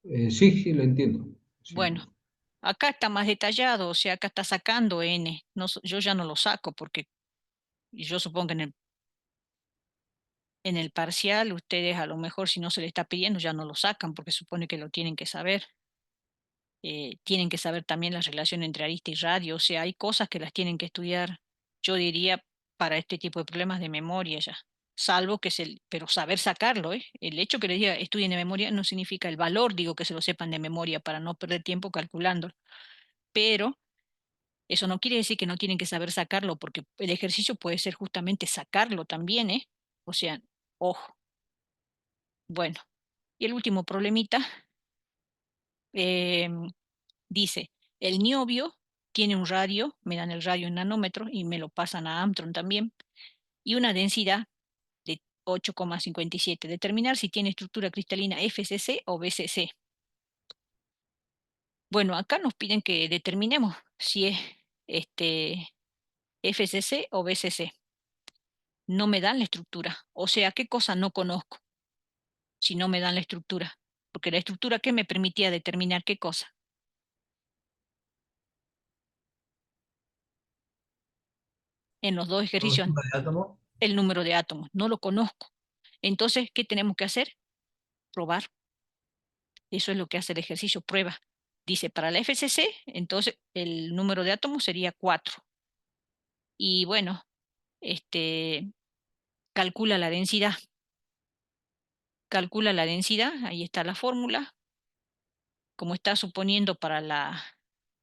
Sí, sí, lo entiendo. Sí. Bueno, acá está más detallado, o sea, acá está sacando n. No, yo ya no lo saco porque yo supongo que en el parcial ustedes a lo mejor si no se le está pidiendo ya no lo sacan porque supone que lo tienen que saber. Tienen que saber también la relación entre arista y radio, o sea, hay cosas que las tienen que estudiar, yo diría, para este tipo de problemas de memoria ya, salvo que pero saber sacarlo, ¿eh? El hecho que les diga estudien de memoria no significa el valor, digo que se lo sepan de memoria para no perder tiempo calculándolo, pero eso no quiere decir que no tienen que saber sacarlo, porque el ejercicio puede ser justamente sacarlo también, ¿eh? O sea, ojo. Bueno, y el último problemita, em, dice, el niobio tiene un radio, me dan el radio en nanómetros y me lo pasan a Armstrong también, y una densidad de 8,57. Determinar si tiene estructura cristalina FCC o BCC. Bueno, acá nos piden que determinemos si es FCC o BCC. No me dan la estructura, o sea, ¿qué cosa no conozco si no me dan la estructura? Porque la estructura, ¿qué me permitía determinar qué cosa? En los dos ejercicios, ¿Número de átomos? el número de átomos, no lo conozco. Entonces, ¿qué tenemos que hacer? Probar. Eso es lo que hace el ejercicio, prueba. Dice, para la FCC, entonces el número de átomos sería 4. Y bueno, calcula la densidad. calcula la densidad, ahí está la fórmula. Como está suponiendo para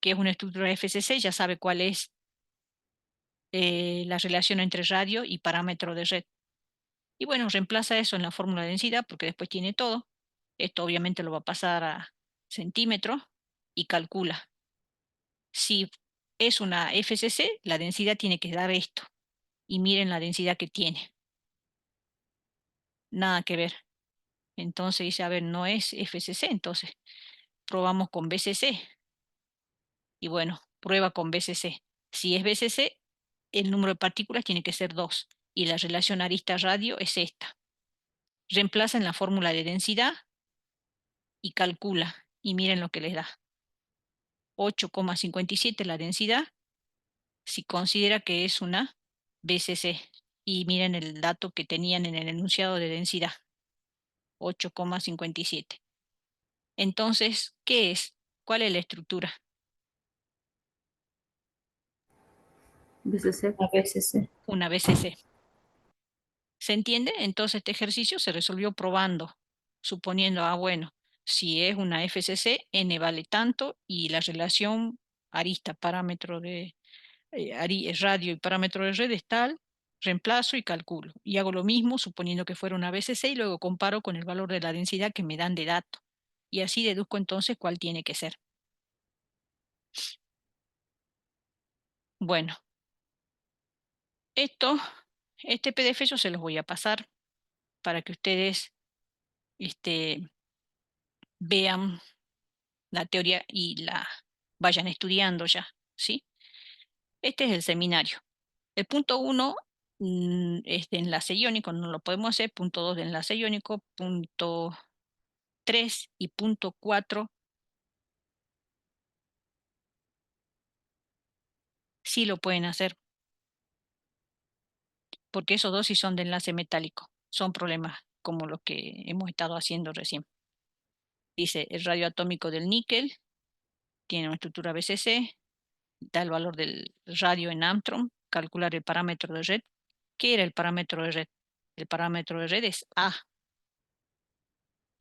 que es una estructura FCC, ya sabe cuál es la relación entre radio y parámetro de red. Y bueno, reemplaza eso en la fórmula de densidad porque después tiene todo. Esto obviamente lo va a pasar a centímetros y calcula. Si es una FCC, la densidad tiene que dar esto. Y miren la densidad que tiene. Nada que ver. Entonces dice, a ver, no es FCC, entonces probamos con BCC. Y bueno, prueba con BCC. Si es BCC, el número de partículas tiene que ser 2 y la relación arista-radio es esta. Reemplaza en la fórmula de densidad y calcula. Y miren lo que les da. 8,57 la densidad si considera que es una BCC. Y miren el dato que tenían en el enunciado de densidad. 8,57. Entonces, ¿qué es? ¿Cuál es la estructura? BCC. A veces sí. Una BCC. ¿Se entiende? Entonces este ejercicio se resolvió probando, suponiendo, bueno, si es una FCC, n vale tanto y la relación arista, parámetro de radio y parámetro de red es tal, reemplazo y calculo. Y hago lo mismo suponiendo que fuera una BCC y luego comparo con el valor de la densidad que me dan de dato. Y así deduzco entonces cuál tiene que ser. Bueno, este PDF yo se los voy a pasar para que ustedes vean la teoría y la vayan estudiando ya, ¿sí? Este es el seminario. El punto 1 es de enlace iónico, no lo podemos hacer. Punto 2 de enlace iónico. Punto 3 y punto 4 sí lo pueden hacer, porque esos dos sí son de enlace metálico. Son problemas como los que hemos estado haciendo recién. Dice el radio atómico del níquel, tiene una estructura BCC, da el valor del radio en Armstrong, calcular el parámetro de red. ¿Qué era el parámetro de red? El parámetro de red es A.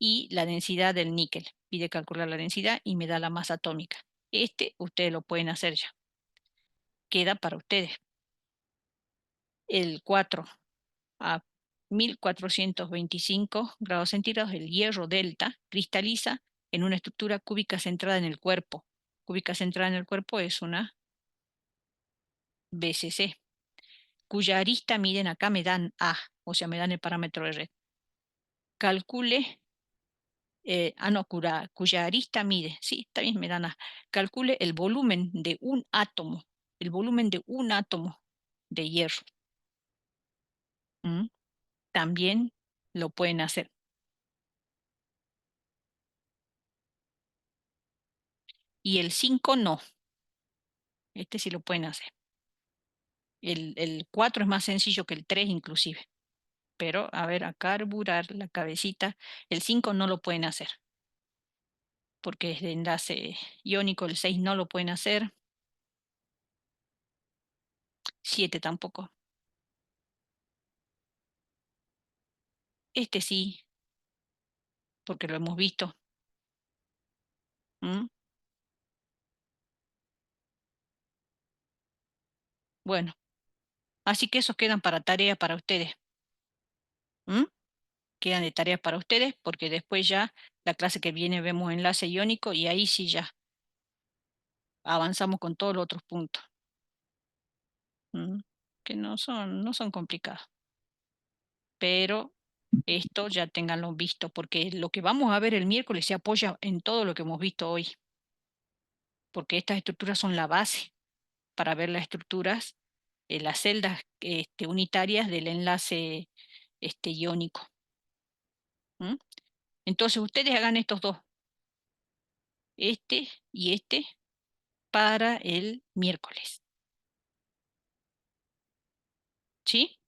Y la densidad del níquel. Pide calcular la densidad y me da la masa atómica. Ustedes lo pueden hacer ya. Queda para ustedes. El 4 a 1425 grados centígrados, el hierro delta cristaliza en una estructura cúbica centrada en el cuerpo. Cúbica centrada en el cuerpo es una BCC, cuya arista miden acá, me dan A, o sea, me dan el parámetro de red. Calcule, no, cuya arista mide, sí, está bien, me dan A. Calcule el volumen de un átomo, de hierro. También lo pueden hacer. Y el 5 no. Este sí lo pueden hacer. El 4 es más sencillo que el 3 inclusive. Pero, a ver, a carburar la cabecita. El 5 no lo pueden hacer. Porque es de enlace iónico. El 6 no lo pueden hacer. 7 tampoco. Este sí, porque lo hemos visto. Bueno, así que esos quedan para tarea para ustedes. Quedan de tarea para ustedes porque después ya la clase que viene vemos enlace iónico y ahí sí ya avanzamos con todos los otros puntos. Que no son complicados. Pero esto ya ténganlo visto porque lo que vamos a ver el miércoles se apoya en todo lo que hemos visto hoy. Porque estas estructuras son la base para ver las estructuras, las celdas unitarias del enlace iónico. Entonces ustedes hagan estos dos, este y este, para el miércoles. ¿Sí?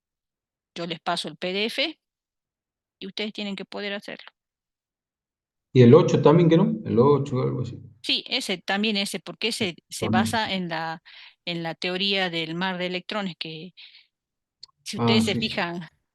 Yo les paso el PDF y ustedes tienen que poder hacerlo. ¿Y el 8 también que no? El 8 algo así. Sí, también ese, porque ese se También. basa en la teoría del mar de electrones, que si Ah, ustedes se sí, sí. fijan,